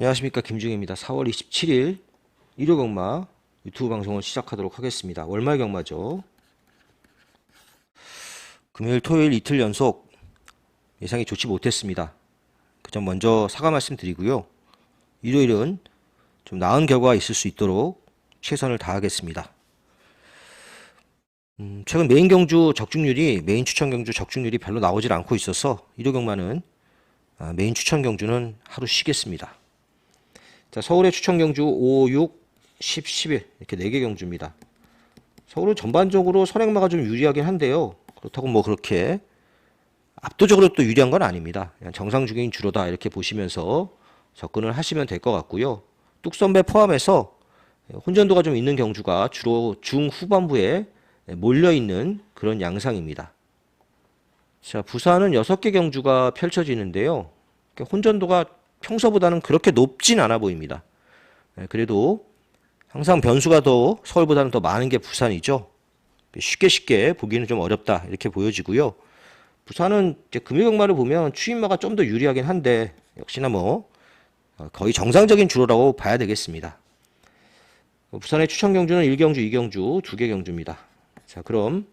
안녕하십니까, 김중입니다. 4월 27일 일요경마 유튜브 방송을 시작하도록 하겠습니다. 월말 경마죠. 금요일 토요일 이틀 연속 예상이 좋지 못했습니다. 그 점 먼저 사과 말씀드리고요. 일요일은 좀 나은 결과가 있을 수 있도록 최선을 다하겠습니다. 최근 메인 경주 적중률이 메인 추천 경주 적중률이 별로 나오질 않고 있어서 일요경마는 메인 추천 경주는 하루 쉬겠습니다. 자, 서울의 추천 경주 5, 6, 10, 11 이렇게 4개 경주입니다. 서울은 전반적으로 선행마가 좀 유리하긴 한데요. 그렇다고 뭐 그렇게 압도적으로 또 유리한 건 아닙니다. 그냥 정상 중인 주로다 이렇게 보시면서 접근을 하시면 될 것 같고요. 뚝선배 포함해서 혼전도가 좀 있는 경주가 주로 중후반부에 몰려있는 그런 양상입니다. 자, 부산은 6개 경주가 펼쳐지는데요. 혼전도가 평소보다는 그렇게 높진 않아 보입니다. 그래도 항상 변수가 더 서울보다는 더 많은 게 부산이죠. 쉽게 보기는 좀 어렵다 이렇게 보여지고요. 부산은 이제 금요경마를 보면 추인마가 좀 더 유리하긴 한데 역시나 뭐 거의 정상적인 주로라고 봐야 되겠습니다. 부산의 추천 경주는 1경주, 2경주, 2개 경주입니다. 자, 그럼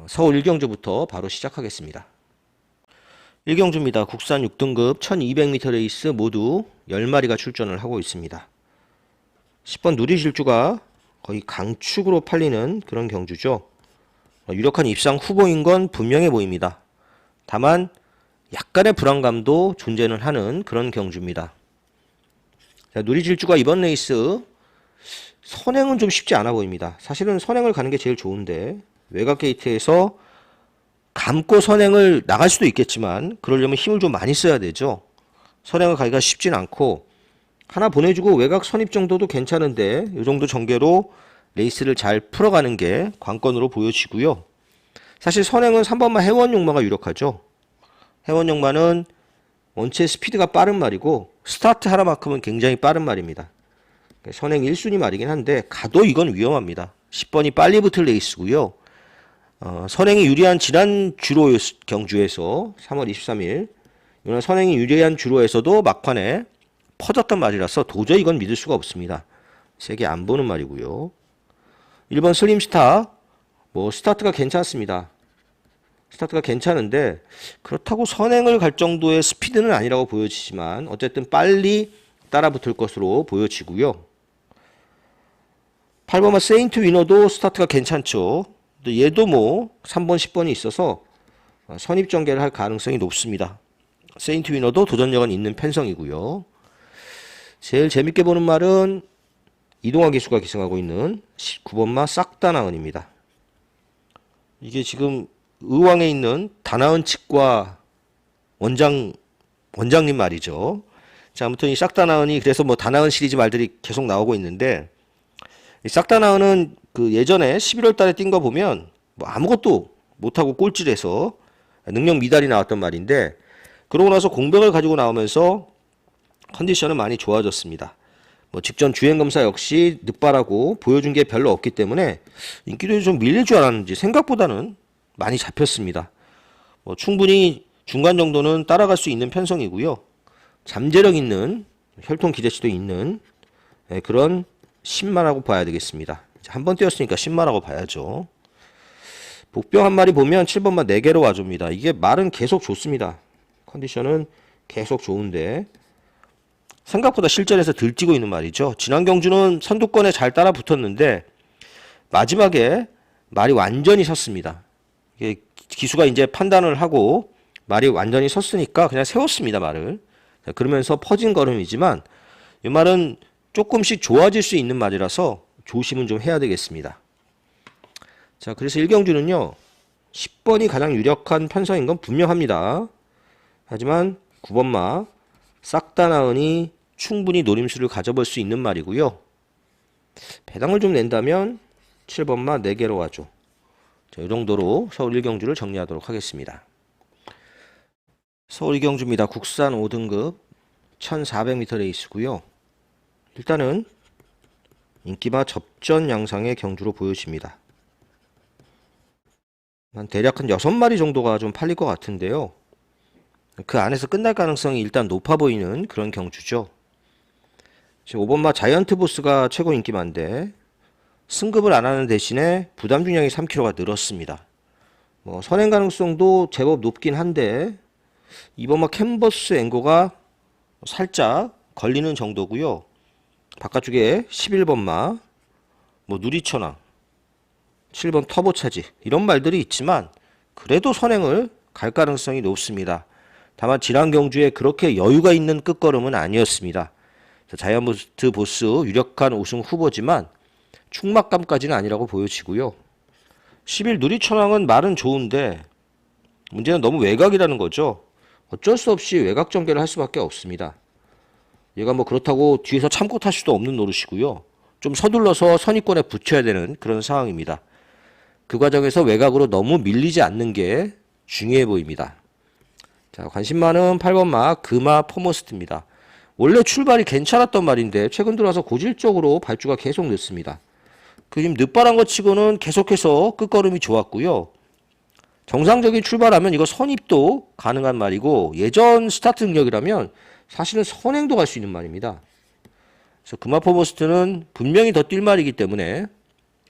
서울 1경주부터 바로 시작하겠습니다. 1경주입니다. 국산 6등급 1200m 레이스 모두 10마리가 출전을 하고 있습니다. 10번 누리질주가 거의 강축으로 팔리는 그런 경주죠. 유력한 입상 후보인 건 분명해 보입니다. 다만 약간의 불안감도 존재는 하는 그런 경주입니다. 자, 누리질주가 이번 레이스 선행은 좀 쉽지 않아 보입니다. 사실은 선행을 가는 게 제일 좋은데 외곽 게이트에서 감고 선행을 나갈 수도 있겠지만 그러려면 힘을 좀 많이 써야 되죠. 선행을 가기가 쉽진 않고 하나 보내주고 외곽 선입 정도도 괜찮은데 이 정도 전개로 레이스를 잘 풀어가는 게 관건으로 보여지고요. 사실 선행은 3번마 해원용마가 유력하죠. 해원용마는 원체 스피드가 빠른 말이고 스타트 하나만큼은 굉장히 빠른 말입니다. 선행 1순위 말이긴 한데 가도 이건 위험합니다. 10번이 빨리 붙을 레이스고요. 선행이 유리한 지난 주로 경주에서 3월 23일 이런 선행이 유리한 주로에서도 막판에 퍼졌던 말이라서 도저히 이건 믿을 수가 없습니다. 세게 안 보는 말이고요. 1번 슬림스타 뭐 스타트가 괜찮습니다. 스타트가 괜찮은데 그렇다고 선행을 갈 정도의 스피드는 아니라고 보여지지만 어쨌든 빨리 따라붙을 것으로 보여지고요. 8번마 세인트 위너도 스타트가 괜찮죠. 얘도 뭐 3번, 10번이 있어서 선입 전개를 할 가능성이 높습니다. 세인트 위너도 도전력은 있는 편성이고요. 제일 재밌게 보는 말은 이동화 기수가 기승하고 있는 19번마 싹다나은입니다. 이게 지금 의왕에 있는 다나은 측과 원장님 말이죠. 자, 아무튼 이 싹다나은이 그래서 뭐 다나은 시리즈 말들이 계속 나오고 있는데 이 싹다나은은 그 예전에 11월 달에 뛴 거 보면 뭐 아무것도 못하고 꼴찌해서 능력 미달이 나왔던 말인데 그러고 나서 공백을 가지고 나오면서 컨디션은 많이 좋아졌습니다. 뭐 직전 주행검사 역시 늦바라고 보여준 게 별로 없기 때문에 인기도 좀 밀릴 줄 알았는지 생각보다는 많이 잡혔습니다. 뭐 충분히 중간 정도는 따라갈 수 있는 편성이고요. 잠재력 있는 혈통 기대치도 있는 그런 신마라고 봐야 되겠습니다. 한 번 뛰었으니까 신마라고 봐야죠. 복병 한 마리 보면 7번만 4개로 와줍니다. 이게 말은 계속 좋습니다. 컨디션은 계속 좋은데 생각보다 실전에서 들뛰고 있는 말이죠. 지난 경주는 선두권에 잘 따라 붙었는데 마지막에 말이 완전히 섰습니다. 이게 기수가 이제 판단을 하고 말이 완전히 섰으니까 그냥 세웠습니다, 말을. 그러면서 퍼진 걸음이지만 이 말은 조금씩 좋아질 수 있는 말이라서 조심은 좀 해야 되겠습니다. 자, 그래서 1경주는요. 10번이 가장 유력한 편성인 건 분명합니다. 하지만 9번마 싹다나은이 충분히 노림수를 가져볼 수 있는 말이고요. 배당을 좀 낸다면 7번마 4개로 와줘. 자, 이 정도로 서울 1경주를 정리하도록 하겠습니다. 서울 2경주입니다. 국산 5등급 1400m 레이스고요. 일단은 인기마 접전 양상의 경주로 보여집니다. 대략 한 6마리 정도가 좀 팔릴 것 같은데요. 그 안에서 끝날 가능성이 일단 높아 보이는 그런 경주죠. 지금 5번마 자이언트 보스가 최고 인기만데 승급을 안 하는 대신에 부담 중량이 3kg가 늘었습니다. 뭐 선행 가능성도 제법 높긴 한데 2번마 캔버스 앵거가 살짝 걸리는 정도고요. 바깥쪽에 11번마 뭐 누리천왕 7번 터보차지 이런 말들이 있지만 그래도 선행을 갈 가능성이 높습니다. 다만 지난 경주에 그렇게 여유가 있는 끝걸음은 아니었습니다. 자이언트 보스 유력한 우승 후보지만 충막감까지는 아니라고 보여지고요. 11 누리천왕은 말은 좋은데 문제는 너무 외곽이라는 거죠. 어쩔 수 없이 외곽 전개를 할 수밖에 없습니다. 얘가 뭐 그렇다고 뒤에서 참고 탈 수도 없는 노릇이고요. 좀 서둘러서 선입권에 붙여야 되는 그런 상황입니다. 그 과정에서 외곽으로 너무 밀리지 않는 게 중요해 보입니다. 자, 관심 많은 8번마 금화 포머스트입니다. 원래 출발이 괜찮았던 말인데 최근 들어서 고질적으로 발주가 계속 늦습니다. 그 지금 늦발한 것 치고는 계속해서 끝걸음이 좋았고요. 정상적인 출발하면 이거 선입도 가능한 말이고 예전 스타트 능력이라면 사실은 선행도 갈 수 있는 말입니다. 그래서 금화 포머스트는 분명히 더 뛸 말이기 때문에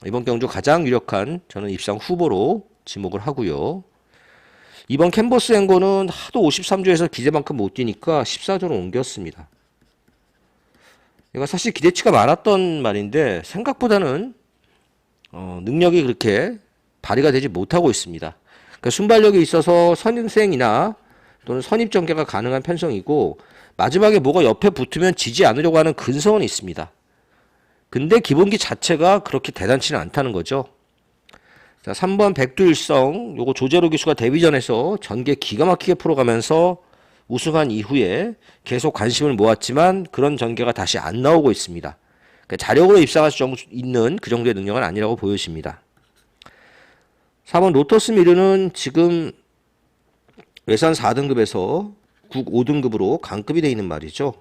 이번 경주 가장 유력한 저는 입상 후보로 지목을 하고요. 이번 캔버스 앵거는 하도 53조에서 기대만큼 못 뛰니까 14조로 옮겼습니다. 얘가 사실 기대치가 많았던 말인데 생각보다는 능력이 그렇게 발휘가 되지 못하고 있습니다. 그러니까 순발력이 있어서 선행이나 또는 선입 전개가 가능한 편성이고 마지막에 뭐가 옆에 붙으면 지지 않으려고 하는 근성은 있습니다. 근데 기본기 자체가 그렇게 대단치는 않다는 거죠. 자, 3번 백두일성 요거 조재로 기수가 데뷔전에서 전개 기가 막히게 풀어가면서 우승한 이후에 계속 관심을 모았지만 그런 전개가 다시 안 나오고 있습니다. 그러니까 자력으로 입상할 수 있는 그 정도의 능력은 아니라고 보여집니다. 4번 로터스 미르는 지금 외산 4등급에서 국 5등급으로 강급이 되어 있는 말이죠.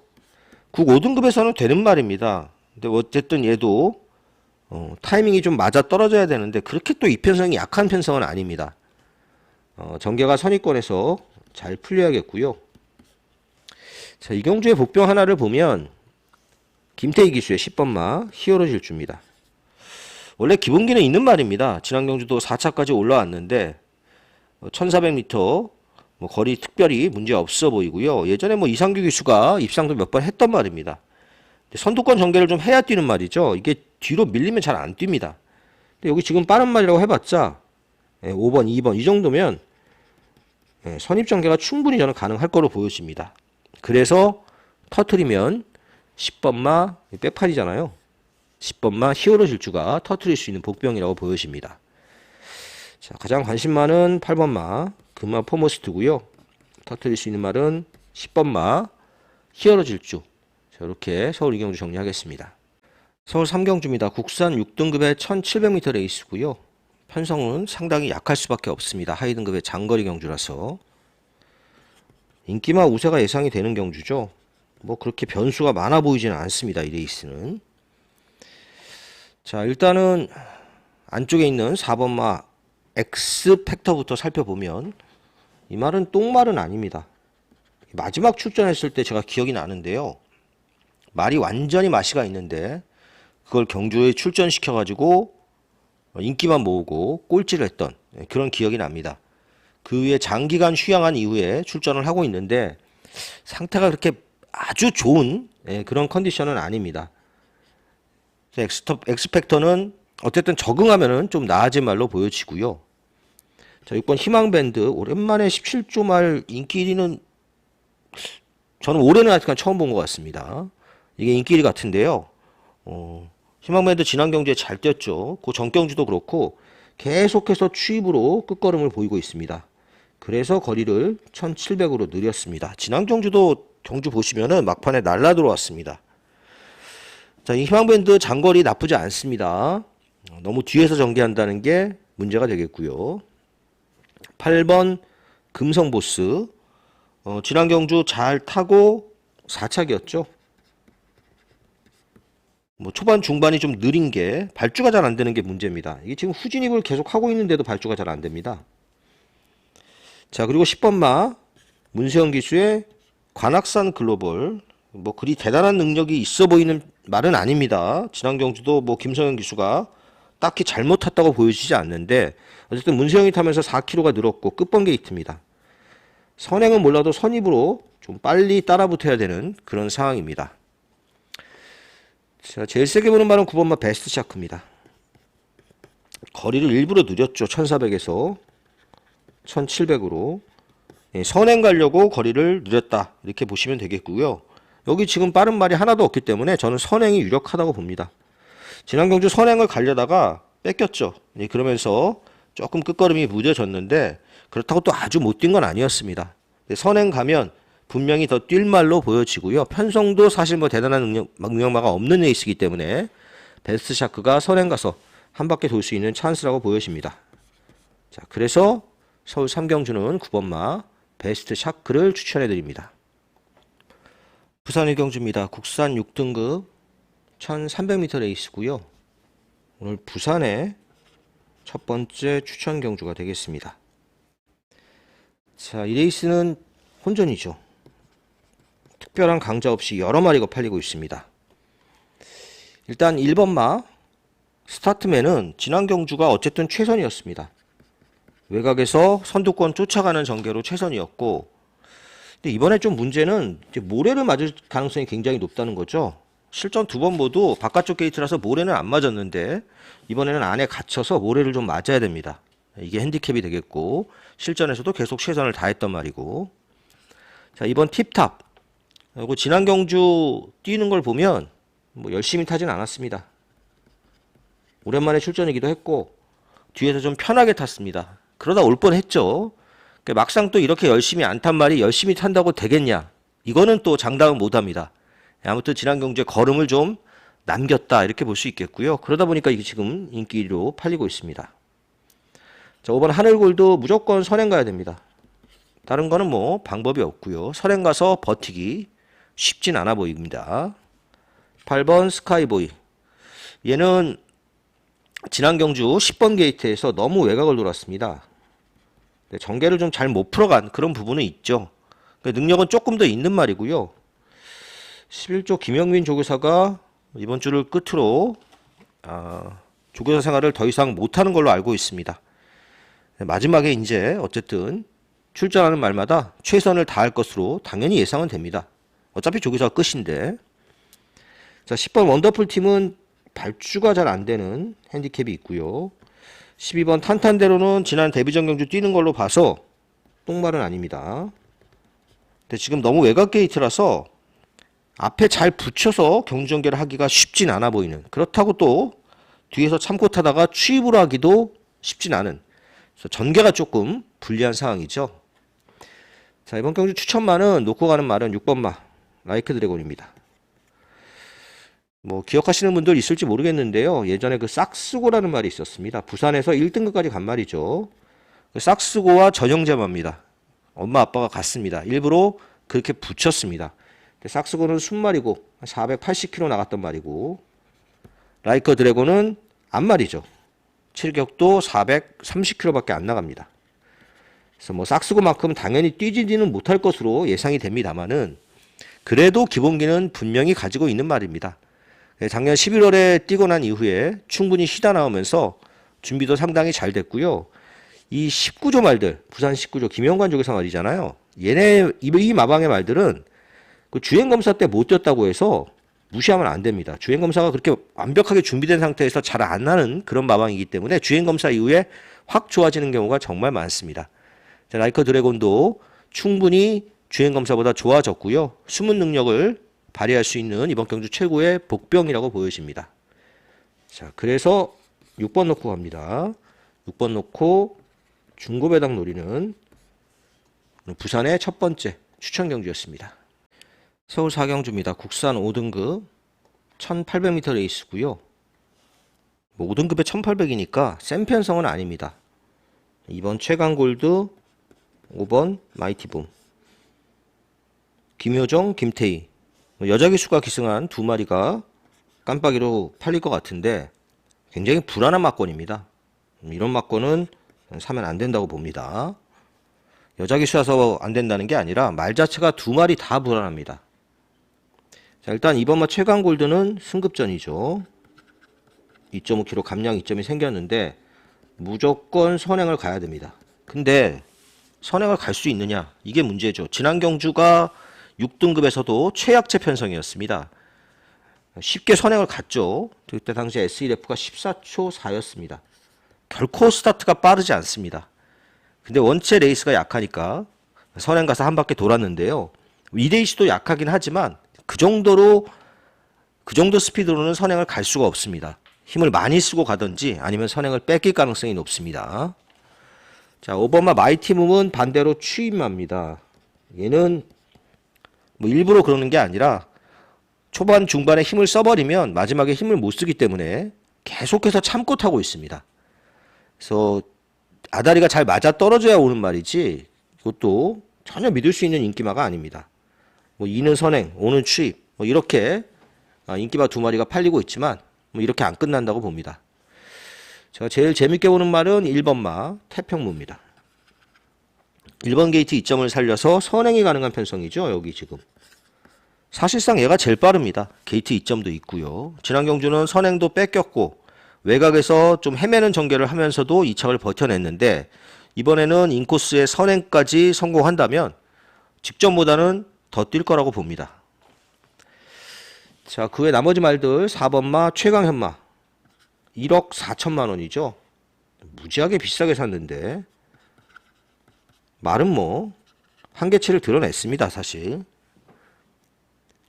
국 5등급에서는 되는 말입니다. 근데 어쨌든 얘도 타이밍이 좀 맞아 떨어져야 되는데 그렇게 또 이 편성이 약한 편성은 아닙니다. 전개가 선입권에서 잘 풀려야겠고요. 자, 이 경주의 복병 하나를 보면 김태희 기수의 10번마 히어로 질주입니다. 원래 기본기는 있는 말입니다. 지난 경주도 4차까지 올라왔는데 1400m 뭐 거리 특별히 문제 없어 보이고요. 예전에 뭐 이상규 기수가 입상도 몇 번 했던 말입니다. 선두권 전개를 좀 해야 뛰는 말이죠. 이게 뒤로 밀리면 잘 안 뜁니다. 근데 여기 지금 빠른 말이라고 해봤자 5번, 2번 이 정도면 선입 전개가 충분히 저는 가능할 거로 보여집니다. 그래서 터트리면 10번마 백팔이잖아요. 10번마 히어로 질주가 터트릴 수 있는 복병이라고 보여집니다. 자, 가장 관심 많은 8번마 금화 포머스트고요. 터트릴 수 있는 말은 10번마 히어로 질주. 자, 이렇게 서울 2경주 정리하겠습니다. 서울 3경주입니다. 국산 6등급의 1700m 레이스고요. 편성은 상당히 약할 수밖에 없습니다. 하위 등급의 장거리 경주라서 인기마 우세가 예상이 되는 경주죠. 뭐 그렇게 변수가 많아 보이지는 않습니다. 이 레이스는. 자, 일단은 안쪽에 있는 4번마 X팩터부터 살펴보면 이 말은 똥말은 아닙니다. 마지막 출전했을 때 제가 기억이 나는데요. 말이 완전히 맛이가 있는데 그걸 경주에 출전시켜가지고 인기만 모으고 꼴찌를 했던 그런 기억이 납니다. 그 후에 장기간 휴양한 이후에 출전을 하고 있는데 상태가 그렇게 아주 좋은 그런 컨디션은 아닙니다. 엑스팩터는 어쨌든 적응하면은 좀 나아진 말로 보여지고요. 자, 6번 희망밴드 오랜만에 17조 말 인기 1위는 저는 올해는 아직까지 처음 본 것 같습니다. 이게 인기 1위 같은데요. 희망밴드 지난 경주에 잘 뛰었죠. 그 전 경주도 그렇고 계속해서 추입으로 끝걸음을 보이고 있습니다. 그래서 거리를 1700으로 늘렸습니다. 지난 경주도 경주 보시면은 막판에 날라 들어왔습니다. 자, 이 희망밴드 장거리 나쁘지 않습니다. 너무 뒤에서 전개한다는 게 문제가 되겠고요. 8번 금성보스 지난 경주 잘 타고 4차기였죠. 뭐 초반 중반이 좀 느린 게 발주가 잘 안 되는 게 문제입니다. 이게 지금 후진입을 계속 하고 있는데도 발주가 잘 안 됩니다. 자, 그리고 10번마 문세영 기수의 관악산 글로벌, 뭐 그리 대단한 능력이 있어 보이는 말은 아닙니다. 지난 경주도 뭐 김성현 기수가 딱히 잘못 탔다고 보여지지 않는데 어쨌든 문세영이 타면서 4km가 늘었고 끝번 게이트입니다. 선행은 몰라도 선입으로 좀 빨리 따라붙어야 되는 그런 상황입니다. 자, 제일 세게 보는 말은 9번마 베스트 샤크입니다. 거리를 일부러 느렸죠. 1400에서 1700으로. 선행 가려고 거리를 느렸다. 이렇게 보시면 되겠고요. 여기 지금 빠른 말이 하나도 없기 때문에 저는 선행이 유력하다고 봅니다. 지난 경주 선행을 가려다가 뺏겼죠. 그러면서 조금 끝걸음이 무뎌졌는데 그렇다고 또 아주 못 뛴 건 아니었습니다. 선행 가면 분명히 더 뛸 말로 보여지고요. 편성도 사실 뭐 대단한 능력마가 없는 레이스이기 때문에 베스트 샤크가 선행 가서 한 바퀴 돌 수 있는 찬스라고 보여집니다. 자, 그래서 서울 3경주는 9번마 베스트 샤크를 추천해 드립니다. 부산 1경주입니다. 국산 6등급 1300m 레이스고요. 오늘 부산의 첫 번째 추천 경주가 되겠습니다. 자, 이 레이스는 혼전이죠. 특별한 강자 없이 여러 마리가 팔리고 있습니다. 일단 1번마 스타트맨은 지난 경주가 어쨌든 최선이었습니다. 외곽에서 선두권 쫓아가는 전개로 최선이었고, 근데 이번에 좀 문제는 이제 모래를 맞을 가능성이 굉장히 높다는 거죠. 실전 두 번 모두 바깥쪽 게이트라서 모래는 안 맞았는데 이번에는 안에 갇혀서 모래를 좀 맞아야 됩니다. 이게 핸디캡이 되겠고 실전에서도 계속 최선을 다했단 말이고. 자, 이번 팁탑, 그리고 지난 경주 뛰는 걸 보면 뭐 열심히 타진 않았습니다. 오랜만에 출전이기도 했고 뒤에서 좀 편하게 탔습니다. 그러다 올 뻔했죠. 막상 또 이렇게 열심히 안 탄 말이 열심히 탄다고 되겠냐? 이거는 또 장담은 못합니다. 아무튼 지난 경주에 걸음을 좀 남겼다 이렇게 볼 수 있겠고요. 그러다 보니까 이게 지금 인기 1위로 팔리고 있습니다. 자, 5번 하늘골도 무조건 선행 가야 됩니다. 다른 거는 뭐 방법이 없고요. 선행 가서 버티기 쉽진 않아 보입니다. 8번 스카이보이, 얘는 지난 경주 10번 게이트에서 너무 외곽을 돌았습니다. 전개를 좀 잘 못 풀어간 그런 부분은 있죠. 능력은 조금 더 있는 말이고요. 11조 김영민 조교사가 이번 주를 끝으로 조교사 생활을 더 이상 못하는 걸로 알고 있습니다. 마지막에 이제 어쨌든 출전하는 말마다 최선을 다할 것으로 당연히 예상은 됩니다. 어차피 조교사가 끝인데. 자, 10번 원더풀 팀은 발주가 잘 안 되는 핸디캡이 있고요. 12번 탄탄대로는 지난 데뷔전 경주 뛰는 걸로 봐서 똥말은 아닙니다. 근데 지금 너무 외곽 게이트라서 앞에 잘 붙여서 경주 전개를 하기가 쉽진 않아 보이는, 그렇다고 또 뒤에서 참고 타다가 추입으로 하기도 쉽진 않은, 그래서 전개가 조금 불리한 상황이죠. 자, 이번 경주 추천마는 놓고 가는 말은 6번마 라이크 드래곤입니다. 뭐 기억하시는 분들 있을지 모르겠는데요. 예전에 그 싹스고라는 말이 있었습니다. 부산에서 1등급까지 간 말이죠. 그 싹스고와 전형제마입니다. 엄마 아빠가 같습니다. 일부러 그렇게 붙였습니다. 싹스고는 순말이고 480km 나갔던 말이고, 라이커 드래곤은 앞말이죠. 체력도 430km밖에 안 나갑니다. 그래서 뭐 싹스고만큼 당연히 뛰지는 못할 것으로 예상이 됩니다만은 그래도 기본기는 분명히 가지고 있는 말입니다. 작년 11월에 뛰고 난 이후에 충분히 쉬다 나오면서 준비도 상당히 잘 됐고요. 이 19조 말들, 부산 19조 김영관 조교사 말이잖아요. 이 마방의 말들은 그 주행검사 때 못 뛰었다고 해서 무시하면 안 됩니다. 주행검사가 그렇게 완벽하게 준비된 상태에서 잘 안 나는 그런 마방이기 때문에 주행검사 이후에 확 좋아지는 경우가 정말 많습니다. 자, 라이커 드래곤도 충분히 주행검사보다 좋아졌고요. 숨은 능력을 발휘할 수 있는 이번 경주 최고의 복병이라고 보여집니다. 자, 그래서 6번 놓고 갑니다. 6번 놓고 중고배당 노리는 부산의 첫 번째 추천 경주였습니다. 서울 4경주입니다. 국산 5등급 1800m 레이스고요. 뭐 5등급에 1800이니까 센 편성은 아닙니다. 2번 최강골드, 5번 마이티붐, 김효정, 김태희, 여자 기수가 기승한 두 마리가 깜빡이로 팔릴 것 같은데 굉장히 불안한 막권입니다. 이런 막권은 사면 안 된다고 봅니다. 여자 기수라서 안 된다는 게 아니라 말 자체가 두 마리 다 불안합니다. 자, 일단 이번마 최강 골드는 승급전이죠. 2.5kg 감량 이점이 생겼는데 무조건 선행을 가야 됩니다. 근데 선행을 갈 수 있느냐? 이게 문제죠. 지난 경주가 6등급에서도 최약체 편성이었습니다. 쉽게 선행을 갔죠. 그때 당시 SEF가 14초 4였습니다. 결코 스타트가 빠르지 않습니다. 근데 원체 레이스가 약하니까 선행 가서 한 바퀴 돌았는데요. 2레이스도 약하긴 하지만 그 정도 스피드로는 선행을 갈 수가 없습니다. 힘을 많이 쓰고 가든지 아니면 선행을 뺏길 가능성이 높습니다. 자, 오버마 마이티몸은 반대로 추임마입니다. 얘는 뭐 일부러 그러는 게 아니라 초반 중반에 힘을 써버리면 마지막에 힘을 못 쓰기 때문에 계속해서 참고 타고 있습니다. 그래서 아다리가 잘 맞아 떨어져야 오는 말이지 이것도 전혀 믿을 수 있는 인기마가 아닙니다. 뭐 2는 선행, 5는 추입 뭐 이렇게 인기마 두 마리가 팔리고 있지만 뭐 이렇게 안 끝난다고 봅니다. 제가 제일 재밌게 보는 말은 1번마 태평무입니다. 1번 게이트 2점을 살려서 선행이 가능한 편성이죠. 여기 지금 사실상 얘가 제일 빠릅니다. 게이트 2점도 있고요. 지난 경주는 선행도 뺏겼고 외곽에서 좀 헤매는 전개를 하면서도 2착을 버텨냈는데 이번에는 인코스의 선행까지 성공한다면 직전보다는 더 뛸 거라고 봅니다. 자, 그 외 나머지 말들 4번마 최강현마 1억 4천만 원이죠. 무지하게 비싸게 샀는데 말은 뭐 한계치를 드러냈습니다. 사실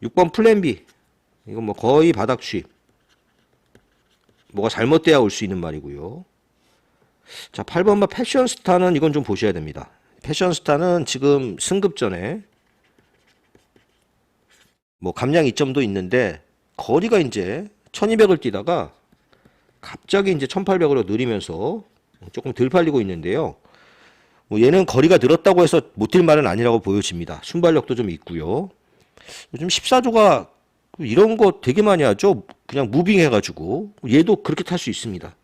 6번 플랜 B 이건 뭐 거의 바닥 취입 뭐가 잘못돼야 올 수 있는 말이고요. 자, 8번마 패션스타는 이건 좀 보셔야 됩니다. 패션스타는 지금 승급전에 뭐 감량 2점도 있는데 거리가 이제 1200을 뛰다가 갑자기 이제 1800으로 느리면서 조금 덜 팔리고 있는데요. 뭐 얘는 거리가 늘었다고 해서 못 뛸 말은 아니라고 보여집니다. 순발력도 좀 있고요. 요즘 14조가 이런 거 되게 많이 하죠. 그냥 무빙 해가지고 얘도 그렇게 탈 수 있습니다.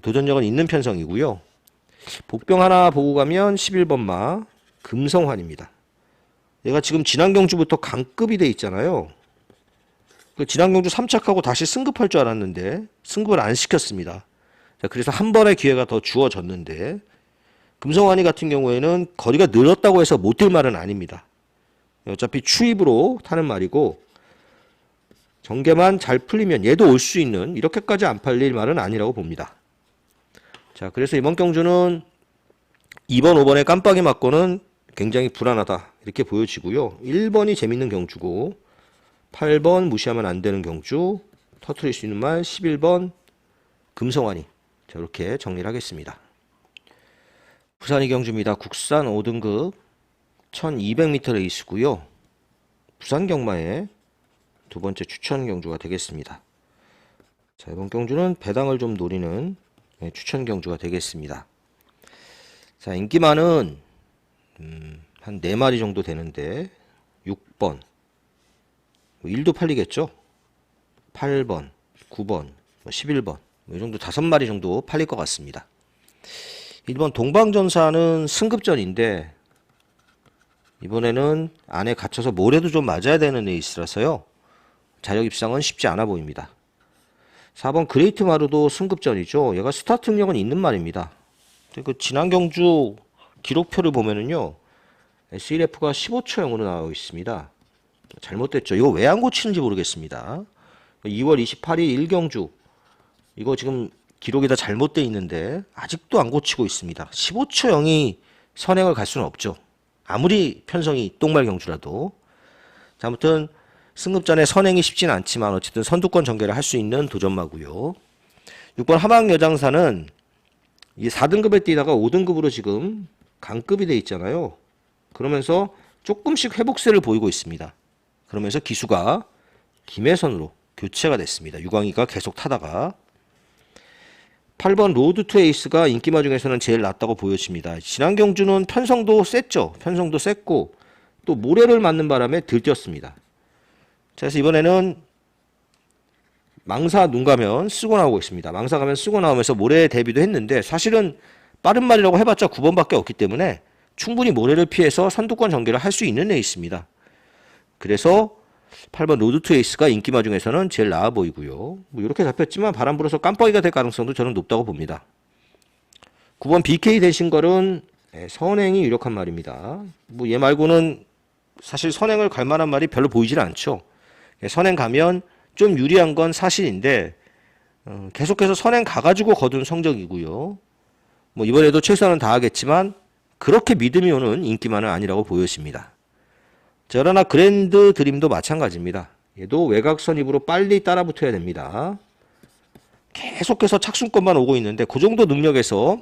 도전력은 있는 편성이고요. 복병 하나 보고 가면 11번마 금성환입니다. 얘가 지금 지난 경주부터 강급이 돼 있잖아요. 지난 경주 3착하고 다시 승급할 줄 알았는데 승급을 안 시켰습니다. 자, 그래서 한 번의 기회가 더 주어졌는데 금성환이 같은 경우에는 거리가 늘었다고 해서 못 뛸 말은 아닙니다. 어차피 추입으로 타는 말이고 전개만 잘 풀리면 얘도 올 수 있는 이렇게까지 안 팔릴 말은 아니라고 봅니다. 자, 그래서 이번 경주는 2번, 5번에 깜빡이 맞고는 굉장히 불안하다 이렇게 보여지고요. 1번이 재밌는 경주고 8번 무시하면 안 되는 경주, 터트릴 수 있는 말 11번 금성환이 저렇게 정리를 하겠습니다. 부산이 경주입니다. 국산 5등급 1200m 레이스고요. 부산 경마의 두 번째 추천 경주가 되겠습니다. 자, 이번 경주는 배당을 좀 노리는 추천 경주가 되겠습니다. 자, 인기마는 한 4마리 정도 되는데 6번 1도 팔리겠죠. 8번, 9번, 11번 이 정도 5마리 정도 팔릴 것 같습니다. 1번 동방전사는 승급전인데 이번에는 안에 갇혀서 모래도 좀 맞아야 되는 레이스라서요. 자력 입상은 쉽지 않아 보입니다. 4번 그레이트 마루도 승급전이죠. 얘가 스타트 능력은 있는 말입니다. 그 지난 경주 기록표를 보면은요. SEF가 15초 0으로 나와 있습니다. 잘못됐죠. 이거 왜 안 고치는지 모르겠습니다. 2월 28일 1경주 이거 지금 기록이 다 잘못되어 있는데 아직도 안 고치고 있습니다. 15초 0이 선행을 갈 수는 없죠. 아무리 편성이 똥말 경주라도. 자, 아무튼 승급전에 선행이 쉽지는 않지만 어쨌든 선두권 전개를 할 수 있는 도전마고요. 6번 하망여장사는 이 4등급에 뛰다가 5등급으로 지금 강급이 돼 있잖아요. 그러면서 조금씩 회복세를 보이고 있습니다. 그러면서 기수가 김혜선으로 교체가 됐습니다. 유광희가 계속 타다가 8번 로드 투 에이스가 인기마 중에서는 제일 낫다고 보여집니다. 지난 경주는 편성도 셌죠. 편성도 셌고 또 모래를 맞는 바람에 들뛰었습니다. 그래서 이번에는 망사 눈 가면 쓰고 나오고 있습니다. 망사 가면 쓰고 나오면서 모래 대비도 했는데 사실은 빠른 말이라고 해봤자 9번밖에 없기 때문에 충분히 모래를 피해서 선두권 전개를 할 수 있는 레이스입니다. 그래서 8번 로드 투 에이스가 인기마 중에서는 제일 나아 보이고요. 뭐 이렇게 잡혔지만 바람 불어서 깜빡이가 될 가능성도 저는 높다고 봅니다. 9번 BK 대신 걸은 선행이 유력한 말입니다. 뭐 얘 말고는 사실 선행을 갈 만한 말이 별로 보이질 않죠. 선행 가면 좀 유리한 건 사실인데 계속해서 선행 가가지고 거둔 성적이고요. 뭐 이번에도 최선은 다하겠지만 그렇게 믿음이 오는 인기만은 아니라고 보여집니다. 그러나 그랜드 드림도 마찬가지입니다. 얘도 외곽 선입으로 빨리 따라붙어야 됩니다. 계속해서 착순권만 오고 있는데 그 정도 능력에서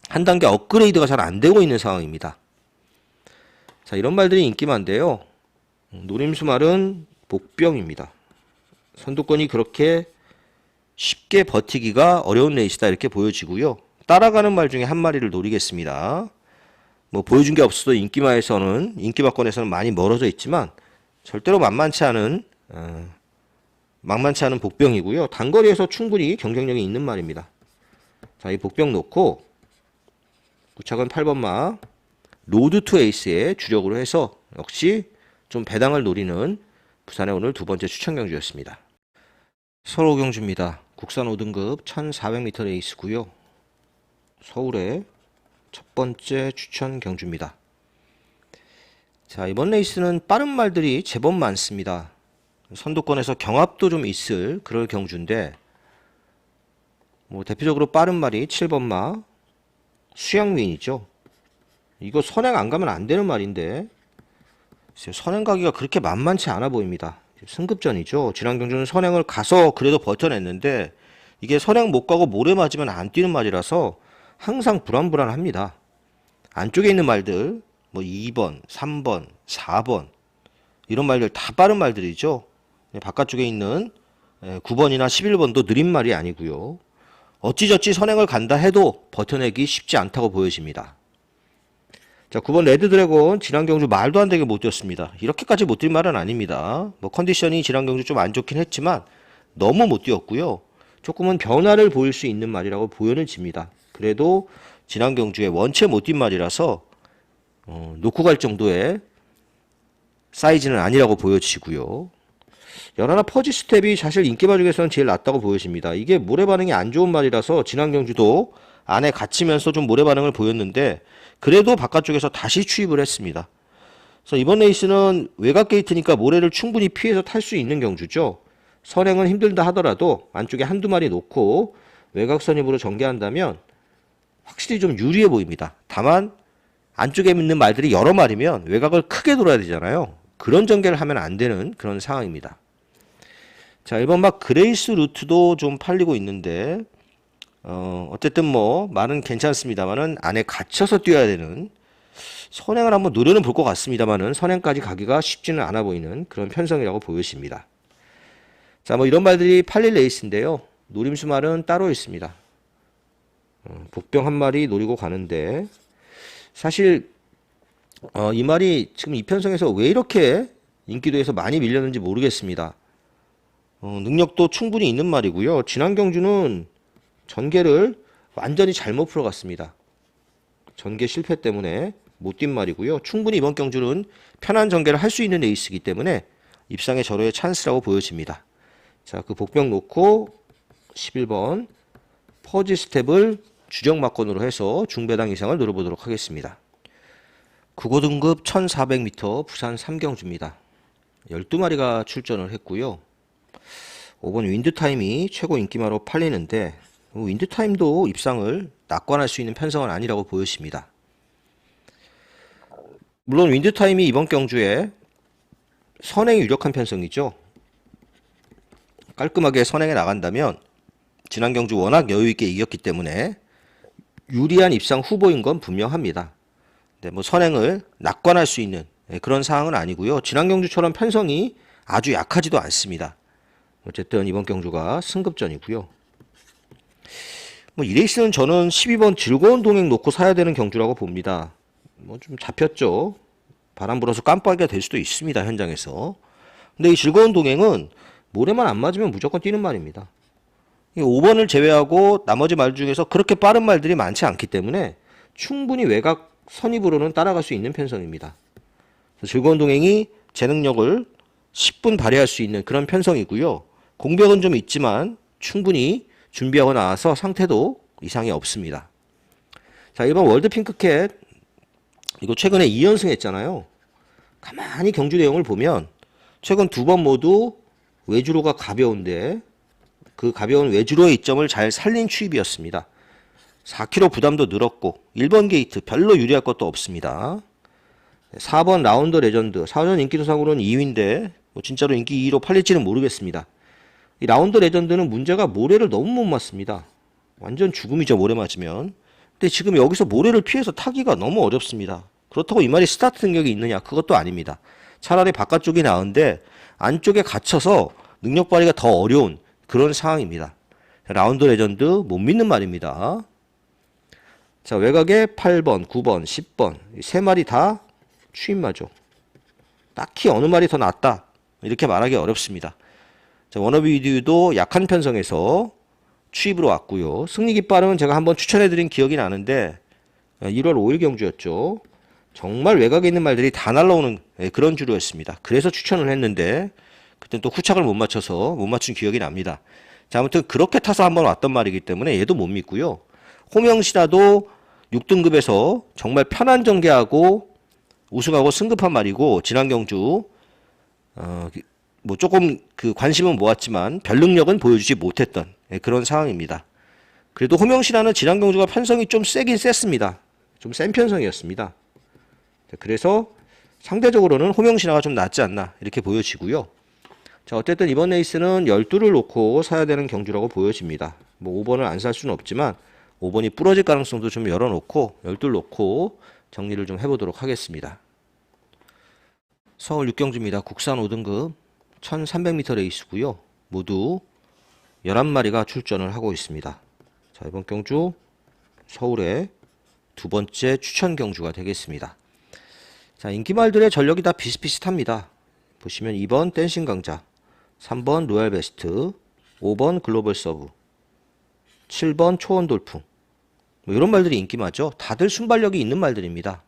한 단계 업그레이드가 잘 안 되고 있는 상황입니다. 자, 이런 말들이 인기만인데요. 노림수 말은 복병입니다. 선두권이 그렇게 쉽게 버티기가 어려운 레이스다 이렇게 보여지고요. 따라가는 말 중에 한 마리를 노리겠습니다. 뭐 보여준 게 없어도 인기마권에서는 많이 멀어져 있지만 절대로 만만치 않은 복병이고요. 단거리에서 충분히 경쟁력이 있는 말입니다. 자, 이 복병 놓고 구착은 8번마 로드 투 에이스의 주력으로 해서 역시 좀 배당을 노리는 부산의 오늘 두 번째 추천 경주였습니다. 서울 경주입니다. 국산 5등급 1400m 레이스고요. 서울의 첫 번째 추천 경주입니다. 자, 이번 레이스는 빠른 말들이 제법 많습니다. 선두권에서 경합도 좀 있을 그럴 경주인데 뭐 대표적으로 빠른 말이 7번마 수양미인이죠. 이거 선행 안 가면 안 되는 말인데 선행 가기가 그렇게 만만치 않아 보입니다. 승급전이죠. 지난 경주는 선행을 가서 그래도 버텨냈는데 이게 선행 못 가고 모래 맞으면 안 뛰는 말이라서 항상 불안불안합니다. 안쪽에 있는 말들 뭐 2번, 3번, 4번 이런 말들 다 빠른 말들이죠. 바깥쪽에 있는 9번이나 11번도 느린 말이 아니고요. 어찌저찌 선행을 간다 해도 버텨내기 쉽지 않다고 보여집니다. 자, 9번 레드 드래곤 지난 경주 말도 안 되게 못 뛰었습니다. 이렇게까지 못 뛸 말은 아닙니다. 뭐 컨디션이 지난 경주 좀 안 좋긴 했지만 너무 못 뛰었고요. 조금은 변화를 보일 수 있는 말이라고 보여집니다. 그래도 지난 경주에 원체 못 뛴 말이라서 놓고 갈 정도의 사이즈는 아니라고 보여지고요. 연하나 퍼지 스텝이 사실 인기말 중에서는 제일 낫다고 보여집니다. 이게 모래 반응이 안 좋은 말이라서 지난 경주도 안에 갇히면서 좀 모래 반응을 보였는데 그래도 바깥쪽에서 다시 추입을 했습니다. 그래서 이번 레이스는 외곽 게이트니까 모래를 충분히 피해서 탈 수 있는 경주죠. 선행은 힘들다 하더라도 안쪽에 한두 마리 놓고 외곽 선입으로 전개한다면 확실히 좀 유리해 보입니다. 다만 안쪽에 있는 말들이 여러 마리면 외곽을 크게 돌아야 되잖아요. 그런 전개를 하면 안 되는 그런 상황입니다. 자, 1번 막 그레이스 루트도 좀 팔리고 있는데 어쨌든 뭐 말은 괜찮습니다만은 안에 갇혀서 뛰어야 되는 선행을 한번 노려는 볼 것 같습니다만은 선행까지 가기가 쉽지는 않아 보이는 그런 편성이라고 보여집니다. 자, 뭐 이런 말들이 팔릴 레이스인데요. 노림수 말은 따로 있습니다. 복병 한 마리 노리고 가는데 사실 이 말이 지금 이 편성에서 왜 이렇게 인기도에서 많이 밀렸는지 모르겠습니다. 능력도 충분히 있는 말이고요. 지난 경주는 전개를 완전히 잘못 풀어갔습니다. 전개 실패 때문에 못 뛴 말이고요. 충분히 이번 경주는 편한 전개를 할 수 있는 레이스이기 때문에 입상의 절호의 찬스라고 보여집니다. 자, 그 복병 놓고 11번 퍼지 스텝을 주력 막건으로 해서 중배당 이상을 노려보도록 하겠습니다. 9고등급 1400m 부산 3경주입니다. 12마리가 출전을 했고요. 5번 윈드타임이 최고 인기마로 팔리는데 윈드타임도 입상을 낙관할 수 있는 편성은 아니라고 보여집니다. 물론 윈드타임이 이번 경주에 선행이 유력한 편성이죠. 깔끔하게 선행에 나간다면 지난 경주 워낙 여유있게 이겼기 때문에 유리한 입상 후보인 건 분명합니다. 네, 뭐 선행을 낙관할 수 있는 그런 상황은 아니고요. 지난 경주처럼 편성이 아주 약하지도 않습니다. 어쨌든 이번 경주가 승급전이고요. 뭐 이 레이스는 저는 12번 즐거운 동행 놓고 사야 되는 경주라고 봅니다. 뭐 좀 잡혔죠. 바람 불어서 깜빡이가 될 수도 있습니다. 현장에서. 근데 이 즐거운 동행은 모래만 안 맞으면 무조건 뛰는 말입니다. 이 5번을 제외하고 나머지 말 중에서 그렇게 빠른 말들이 많지 않기 때문에 충분히 외곽 선입으로는 따라갈 수 있는 편성입니다. 즐거운 동행이 제 능력을 10분 발휘할 수 있는 그런 편성이고요. 공백은 좀 있지만 충분히 준비하고 나와서 상태도 이상이 없습니다. 자, 1번 월드핑크캣 이거 최근에 2연승 했잖아요. 가만히 경주 내용을 보면 최근 2번 모두 외주로가 가벼운데 그 가벼운 외주로의 이점을 잘 살린 추입이었습니다. 4km 부담도 늘었고 1번 게이트 별로 유리할 것도 없습니다. 4번 라운더 레전드 4전 인기도상으로는 2위인데 뭐 진짜로 인기 2위로 팔릴지는 모르겠습니다. 이 라운더 레전드는 문제가 모래를 너무 못 맞습니다. 완전 죽음이죠, 모래 맞으면. 근데 지금 여기서 모래를 피해서 타기가 너무 어렵습니다. 그렇다고 이 말이 스타트 능력이 있느냐? 그것도 아닙니다. 차라리 바깥쪽이 나은데 안쪽에 갇혀서 능력 발휘가 더 어려운 그런 상황입니다. 라운드 레전드 못 믿는 말입니다. 자, 외곽에 8번, 9번, 10번 세 마리 다 추임마죠. 딱히 어느 말이 더 낫다 이렇게 말하기 어렵습니다. 자, 워너비 위드유도 약한 편성에서 추입으로 왔고요. 승리 깃발은 제가 한번 추천해드린 기억이 나는데 1월 5일 경주였죠. 정말 외곽에 있는 말들이 다 날라오는 그런 주로였습니다. 그래서 추천을 했는데 그땐 또 후착을 못 맞춰서 못 맞춘 기억이 납니다. 자, 아무튼 그렇게 타서 한번 왔던 말이기 때문에 얘도 못 믿고요. 호명신화도 6등급에서 정말 편한 전개하고 우승하고 승급한 말이고 지난 경주 뭐 조금 그 관심은 모았지만 별 능력은 보여주지 못했던 그런 상황입니다. 그래도 호명신화는 지난 경주가 편성이 좀 세긴 셌습니다. 좀 센 편성이었습니다. 그래서 상대적으로는 호명신화가 좀 낫지 않나 이렇게 보여지고요. 자, 어쨌든 이번 레이스는 12를 놓고 사야 되는 경주라고 보여집니다. 뭐 5번을 안 살 수는 없지만 5번이 부러질 가능성도 좀 열어놓고 12를 놓고 정리를 좀 해보도록 하겠습니다. 서울 6경주입니다. 국산 5등급 1300m 레이스고요. 모두 11마리가 출전을 하고 있습니다. 자, 이번 경주 서울의 두 번째 추천 경주가 되겠습니다. 자, 인기말들의 전력이 다 비슷비슷합니다. 보시면 2번 댄싱 강자, 3번 로얄 베스트, 5번 글로벌 서브, 7번 초원 돌풍. 뭐 이런 말들이 인기마죠. 다들 순발력이 있는 말들입니다.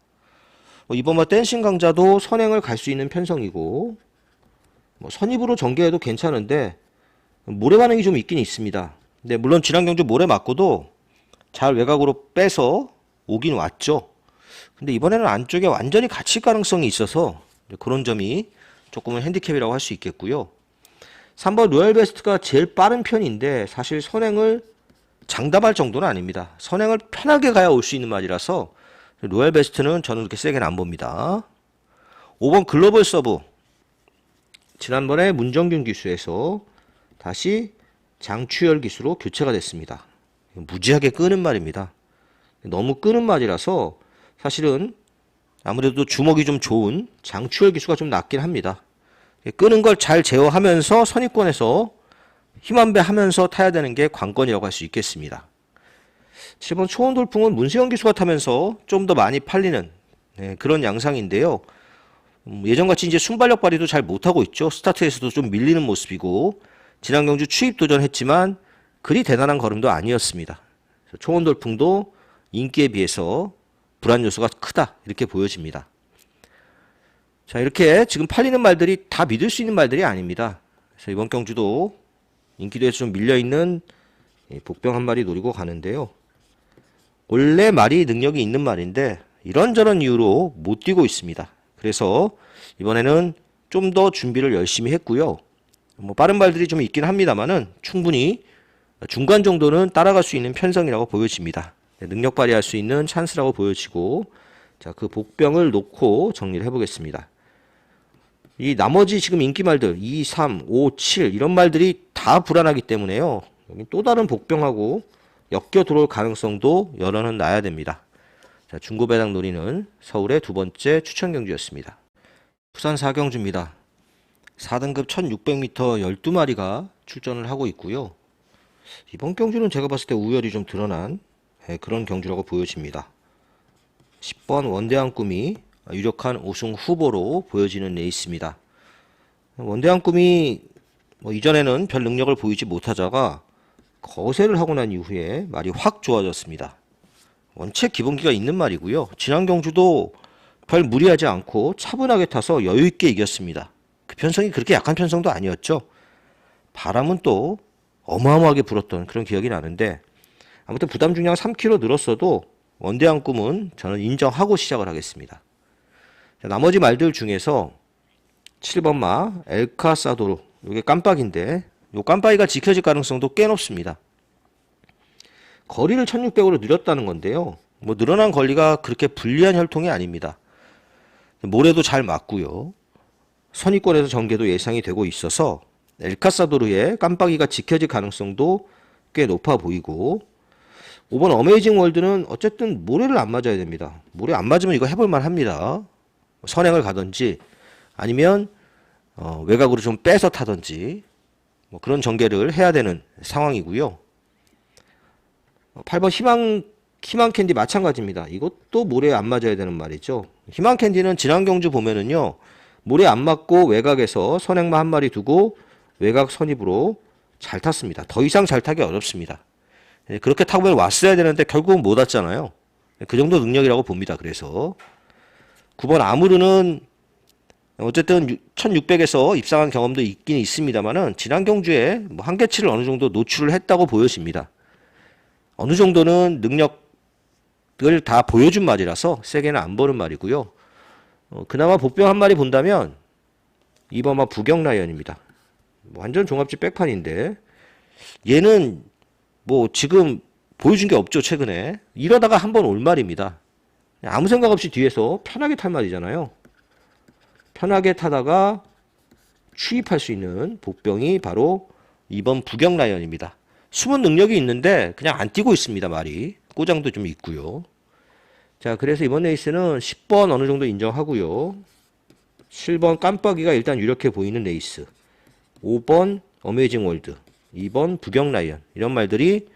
이번 댄싱 강자도 선행을 갈 수 있는 편성이고 뭐 선입으로 전개해도 괜찮은데 모래 반응이 좀 있긴 있습니다. 근데 물론 지난 경주 모래 맞고도 잘 외곽으로 빼서 오긴 왔죠. 근데 이번에는 안쪽에 완전히 갇힐 가능성이 있어서 그런 점이 조금은 핸디캡이라고 할 수 있겠고요. 3번 로얄 베스트가 제일 빠른 편인데 사실 선행을 장담할 정도는 아닙니다. 선행을 편하게 가야 올 수 있는 말이라서 로얄 베스트는 저는 그렇게 세게는 안 봅니다. 5번 글로벌 서브 지난번에 문정균 기수에서 다시 장추열 기수로 교체가 됐습니다. 무지하게 끄는 말입니다. 너무 끄는 말이라서 사실은 아무래도 주먹이 좀 좋은 장추열 기수가 좀 낫긴 합니다. 끄는 걸 잘 제어하면서 선입권에서 힘 한 배 하면서 타야 되는 게 관건이라고 할 수 있겠습니다. 7번 초원 돌풍은 문세영 기수가 타면서 좀 더 많이 팔리는 그런 양상인데요. 예전같이 이제 순발력 발휘도 잘 못하고 있죠. 스타트에서도 좀 밀리는 모습이고 지난 경주 추입 도전했지만 그리 대단한 걸음도 아니었습니다. 초원 돌풍도 인기에 비해서 불안 요소가 크다 이렇게 보여집니다. 자, 이렇게 지금 팔리는 말들이 다 믿을 수 있는 말들이 아닙니다. 그래서 이번 경주도 인기도에서 좀 밀려있는 복병 한 마리 노리고 가는데요. 원래 말이 능력이 있는 말인데 이런저런 이유로 못 뛰고 있습니다. 그래서 이번에는 좀 더 준비를 열심히 했고요. 뭐 빠른 말들이 좀 있긴 합니다만은 충분히 중간 정도는 따라갈 수 있는 편성이라고 보여집니다. 능력 발휘할 수 있는 찬스라고 보여지고 자, 그 복병을 놓고 정리를 해보겠습니다. 이 나머지 지금 인기말들 2, 3, 5, 7 이런 말들이 다 불안하기 때문에요. 여기 또 다른 복병하고 엮여 들어올 가능성도 열어는 놔야 됩니다. 자, 중고배당 노리는 서울의 두 번째 추천 경주였습니다. 부산 4경주입니다. 4등급 1600m 12마리가 출전을 하고 있고요. 이번 경주는 제가 봤을 때 우열이 좀 드러난 그런 경주라고 보여집니다. 10번 원대한 꿈이 유력한 우승 후보로 보여지는 레이스입니다. 원대한 꿈이 이전에는 별 능력을 보이지 못하다가 거세를 하고 난 이후에 말이 확 좋아졌습니다. 원체 기본기가 있는 말이고요. 지난 경주도 별 무리하지 않고 차분하게 타서 여유있게 이겼습니다. 그 편성이 그렇게 약한 편성도 아니었죠. 바람은 또 어마어마하게 불었던 그런 기억이 나는데, 아무튼 부담 중량 3kg 늘었어도 원대한 꿈은 저는 인정하고 시작을 하겠습니다. 자, 나머지 말들 중에서 7번 마 엘카사도르, 이게 깜빡인데 이 깜빡이가 지켜질 가능성도 꽤 높습니다. 거리를 1600으로 늘렸다는 건데요. 뭐 늘어난 거리가 그렇게 불리한 혈통이 아닙니다. 모래도 잘 맞고요. 선위권에서 전개도 예상이 되고 있어서 엘카사도르의 깜빡이가 지켜질 가능성도 꽤 높아 보이고, 5번 어메이징 월드는 어쨌든 모래를 안 맞아야 됩니다. 모래 안 맞으면 이거 해볼만 합니다. 선행을 가든지 아니면 외곽으로 좀 빼서 타든지 뭐 그런 전개를 해야 되는 상황이고요. 8번 희망 캔디 마찬가지입니다. 이것도 모래에 안 맞아야 되는 말이죠. 희망 캔디는 지난 경주 보면은요, 모래 안 맞고 외곽에서 선행만 한 마리 두고 외곽 선입으로 잘 탔습니다. 더 이상 잘 타기 어렵습니다. 그렇게 타고 왔어야 되는데 결국은 못 왔잖아요. 그 정도 능력이라고 봅니다. 그래서 9번 아무르는 어쨌든 1600에서 입상한 경험도 있긴 있습니다만은 지난 경주에 뭐 한계치를 어느 정도 노출을 했다고 보여집니다. 어느 정도는 능력을 다 보여준 말이라서 세게는 안 보는 말이고요. 그나마 복병 한 마리 본다면 2번마 부경라이언입니다. 완전 종합지 백판인데 얘는 뭐 지금 보여준 게 없죠. 최근에 이러다가 한번 올 말입니다. 아무 생각 없이 뒤에서 편하게 탈 말이잖아요. 편하게 타다가 추입할 수 있는 복병이 바로 2번 부경라이언입니다. 숨은 능력이 있는데 그냥 안 뛰고 있습니다. 말이 꼬장도 좀 있고요. 자, 그래서 이번 레이스는 10번 어느 정도 인정하고요. 7번 깜빡이가 일단 유력해 보이는 레이스, 5번 어메이징 월드, 2번 부경라이언, 이런 말들이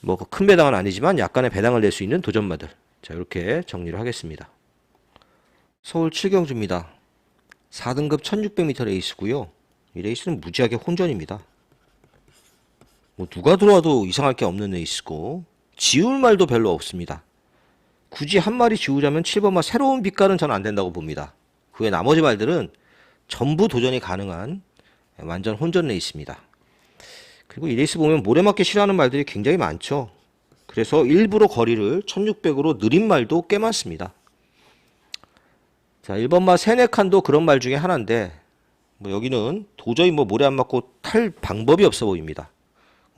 뭐 큰 배당은 아니지만 약간의 배당을 낼 수 있는 도전마들. 자, 이렇게 정리를 하겠습니다. 서울 7경주입니다. 4등급 1600m 레이스고요. 이 레이스는 무지하게 혼전입니다. 뭐 누가 들어와도 이상할 게 없는 레이스고 지울 말도 별로 없습니다. 굳이 한 마리 지우자면 7번마 새로운 빛깔은 전 안 된다고 봅니다. 그 외 나머지 말들은 전부 도전이 가능한 완전 혼전 레이스입니다. 그리고 이 레이스 보면 모래 맞기 싫어하는 말들이 굉장히 많죠. 그래서 일부러 거리를 1600으로 느린 말도 꽤 많습니다. 자, 1번마 세네칸도 그런 말 중에 하나인데 뭐 여기는 도저히 뭐 모래 안 맞고 탈 방법이 없어 보입니다.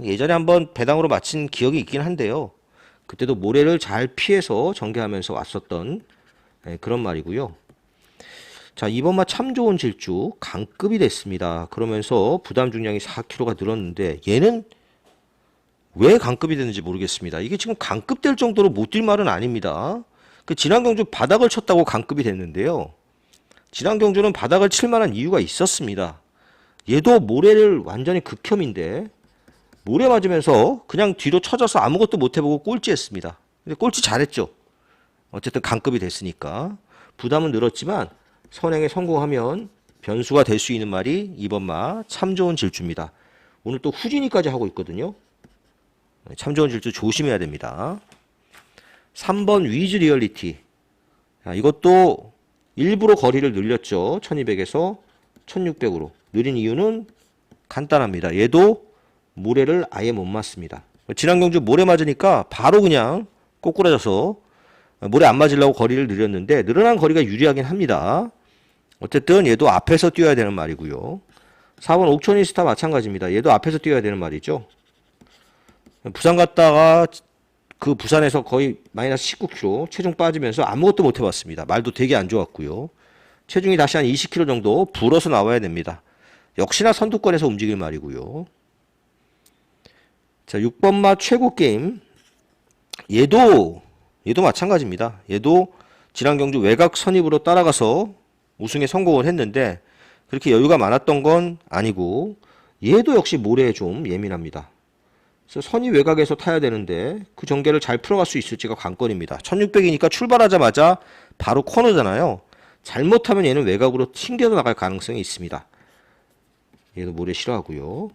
예전에 한번 배당으로 맞힌 기억이 있긴 한데요. 그때도 모래를 잘 피해서 전개하면서 왔었던 그런 말이고요. 자, 2번마 참 좋은 질주 강급이 됐습니다. 그러면서 부담 중량이 4kg가 늘었는데 얘는 왜 강급이 됐는지 모르겠습니다. 이게 지금 강급될 정도로 못 뛸 말은 아닙니다. 그 지난 경주 바닥을 쳤다고 강급이 됐는데요. 지난 경주는 바닥을 칠 만한 이유가 있었습니다. 얘도 모래를 완전히 극혐인데 모래 맞으면서 그냥 뒤로 쳐져서 아무것도 못 해보고 꼴찌했습니다. 근데 꼴찌 잘했죠. 어쨌든 강급이 됐으니까 부담은 늘었지만 선행에 성공하면 변수가 될 수 있는 말이 2번마 참 좋은 질주입니다. 오늘 또 후진이까지 하고 있거든요. 참 좋은 질주 조심해야 됩니다. 3번 위즈 리얼리티. 자, 이것도 일부러 거리를 늘렸죠. 1200에서 1600으로. 느린 이유는 간단합니다. 얘도 모래를 아예 못 맞습니다. 지난 경주 모래 맞으니까 바로 그냥 꼬꾸라져서 모래 안 맞으려고 거리를 늘렸는데 늘어난 거리가 유리하긴 합니다. 어쨌든 얘도 앞에서 뛰어야 되는 말이고요. 4번 옥천이스타 마찬가지입니다. 얘도 앞에서 뛰어야 되는 말이죠. 부산 갔다가 그 부산에서 거의 마이너스 19kg 체중 빠지면서 아무것도 못 해봤습니다. 말도 되게 안 좋았고요. 체중이 다시 한 20kg 정도 불어서 나와야 됩니다. 역시나 선두권에서 움직일 말이고요. 자, 6번마 최고 게임. 얘도 마찬가지입니다. 얘도 지난 경주 외곽 선입으로 따라가서 우승에 성공을 했는데 그렇게 여유가 많았던 건 아니고 얘도 역시 모래에 좀 예민합니다. 그래서 선입 외곽에서 타야 되는데 그 전개를 잘 풀어갈 수 있을지가 관건입니다. 1600이니까 출발하자마자 바로 코너잖아요. 잘못하면 얘는 외곽으로 튕겨 나갈 가능성이 있습니다. 얘도 모래 싫어하고요.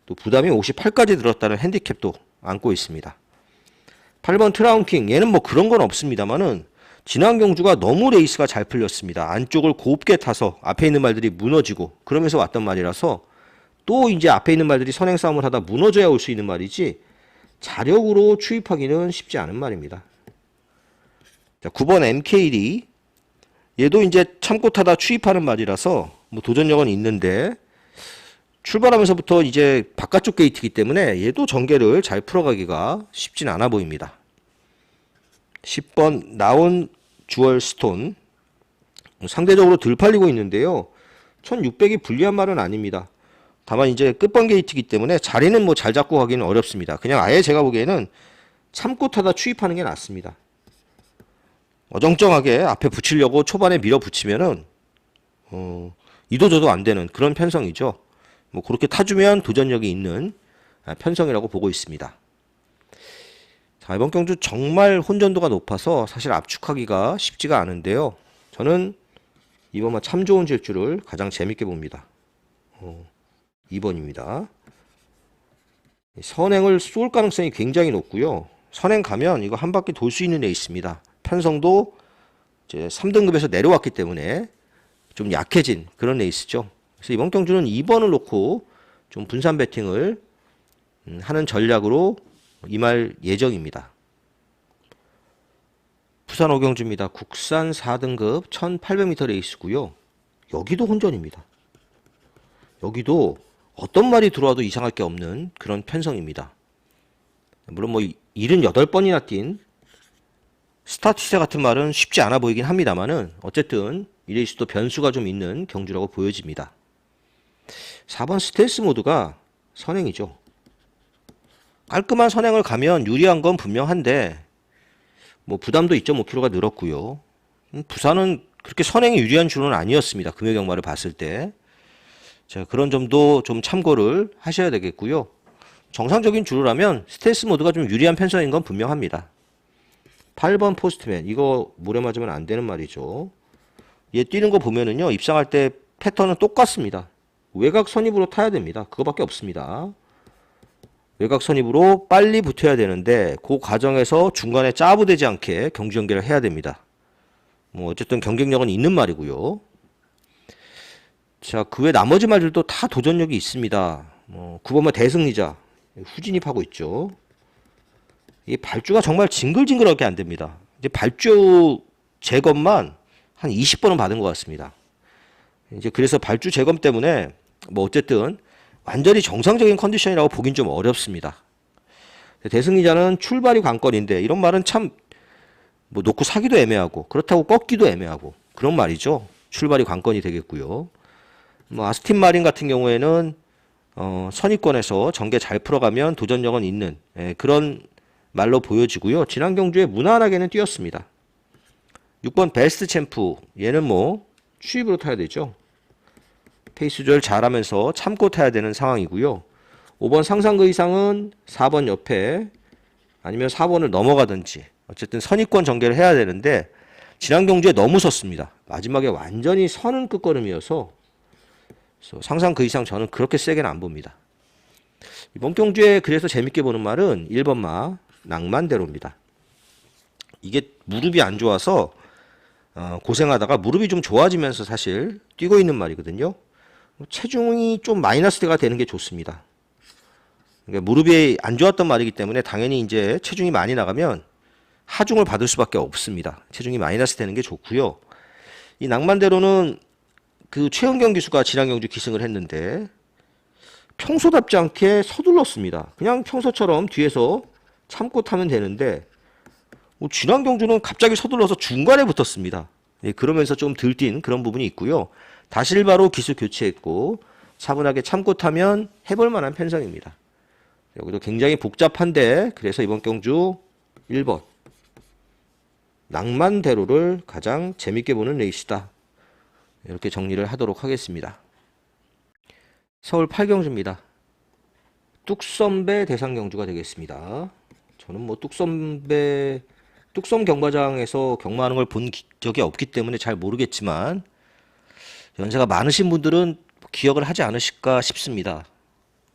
또 부담이 58까지 들었다는 핸디캡도 안고 있습니다. 8번 트라운킹, 얘는 뭐 그런 건 없습니다만은 지난 경주가 너무 레이스가 잘 풀렸습니다. 안쪽을 곱게 타서 앞에 있는 말들이 무너지고 그러면서 왔던 말이라서 또 이제 앞에 있는 말들이 선행 싸움을 하다 무너져야 올 수 있는 말이지 자력으로 추입하기는 쉽지 않은 말입니다. 자, 9번 MKD, 얘도 이제 참고 타다 추입하는 말이라서 뭐 도전력은 있는데 출발하면서부터 이제 바깥쪽 게이트이기 때문에 얘도 전개를 잘 풀어가기가 쉽진 않아 보입니다. 10번 나온 주얼 스톤, 상대적으로 덜 팔리고 있는데요. 1600이 불리한 말은 아닙니다. 다만 이제 끝번 게이트이기 때문에 자리는 뭐 잘 잡고 가기는 어렵습니다. 그냥 아예 제가 보기에는 참고 타다 추입하는 게 낫습니다. 어정쩡하게 앞에 붙이려고 초반에 밀어붙이면은 이도저도 안 되는 그런 편성이죠. 뭐 그렇게 타주면 도전력이 있는 편성이라고 보고 있습니다. 자, 이번 경주 정말 혼전도가 높아서 사실 압축하기가 쉽지가 않은데요. 저는 이번만 참 좋은 질주를 가장 재밌게 봅니다. 2번입니다. 선행을 쏠 가능성이 굉장히 높고요. 선행 가면 이거 한 바퀴 돌 수 있는 레이스입니다. 편성도 이제 3등급에서 내려왔기 때문에 좀 약해진 그런 레이스죠. 그래서 이번 경주는 2번을 놓고 좀 분산 배팅을 하는 전략으로 임할 예정입니다. 부산 오경주입니다. 국산 4등급 1800m 레이스고요. 여기도 혼전입니다. 여기도 어떤 말이 들어와도 이상할 게 없는 그런 편성입니다. 물론 뭐 78번이나 뛴 스타투세 같은 말은 쉽지 않아 보이긴 합니다만은 어쨌든 이 레이스도 변수가 좀 있는 경주라고 보여집니다. 4번 스텔스 모드가 선행이죠. 깔끔한 선행을 가면 유리한 건 분명한데 뭐 부담도 2.5kg가 늘었고요. 부산은 그렇게 선행이 유리한 줄은 아니었습니다. 금요 경마를 봤을 때. 자, 그런 점도 좀 참고를 하셔야 되겠고요. 정상적인 줄이라면 스텔스 모드가 좀 유리한 편성인 건 분명합니다. 8번 포스트맨, 이거 모래 맞으면 안 되는 말이죠. 얘 뛰는 거 보면은요, 입상할 때 패턴은 똑같습니다. 외곽 선입으로 타야 됩니다. 그거밖에 없습니다. 외곽 선입으로 빨리 붙어야 되는데 그 과정에서 중간에 짜부되지 않게 경주 연계를 해야 됩니다. 뭐 어쨌든 경쟁력은 있는 말이고요. 자, 그 외 나머지 말들도 다 도전력이 있습니다. 9번만 대승리자 후진입하고 있죠. 이 발주가 정말 징글징글하게 안 됩니다. 이제 발주 재검만 한 20번은 받은 것 같습니다. 이제 그래서 발주 재검 때문에 뭐 어쨌든 완전히 정상적인 컨디션이라고 보긴 좀 어렵습니다. 대승리자는 출발이 관건인데 이런 말은 참 뭐 놓고 사기도 애매하고 그렇다고 꺾기도 애매하고 그런 말이죠. 출발이 관건이 되겠고요. 뭐 아스틴 마린 같은 경우에는 선입권에서 전개 잘 풀어가면 도전력은 있는 그런 말로 보여지고요. 지난 경주에 무난하게는 뛰었습니다. 6번 베스트 챔프, 얘는 뭐 추입으로 타야 되죠. 페이스 조절 잘하면서 참고 타야 되는 상황이고요. 5번 상상 그 이상은 4번 옆에 아니면 4번을 넘어가든지 어쨌든 선입권 전개를 해야 되는데 지난 경주에 너무 섰습니다. 마지막에 완전히 서는 끝걸음이어서 상상 그 이상 저는 그렇게 세게는 안 봅니다. 이번 경주에 그래서 재밌게 보는 말은 1번 마 낭만대로입니다. 이게 무릎이 안 좋아서 고생하다가 무릎이 좀 좋아지면서 사실 뛰고 있는 말이거든요. 체중이 좀 마이너스가 되는 게 좋습니다. 그러니까 무릎이 안 좋았던 말이기 때문에 당연히 이제 체중이 많이 나가면 하중을 받을 수밖에 없습니다. 체중이 마이너스 되는 게 좋고요. 이 낭만대로는 그 최은경 기수가 지난 경주 기승을 했는데 평소답지 않게 서둘렀습니다. 그냥 평소처럼 뒤에서 참고 타면 되는데 지난 경주는 갑자기 서둘러서 중간에 붙었습니다. 그러면서 좀 들뛴 그런 부분이 있고요. 다실바로 기수 교체했고 차분하게 참고 타면 해볼 만한 편성입니다. 여기도 굉장히 복잡한데 그래서 이번 경주 1번 낭만대로를 가장 재밌게 보는 레이스다. 이렇게 정리를 하도록 하겠습니다. 서울 8경주입니다. 뚝섬배 대상 경주가 되겠습니다. 저는 뭐 뚝섬 경마장에서 경마하는 걸 본 적이 없기 때문에 잘 모르겠지만 연세가 많으신 분들은 기억을 하지 않으실까 싶습니다.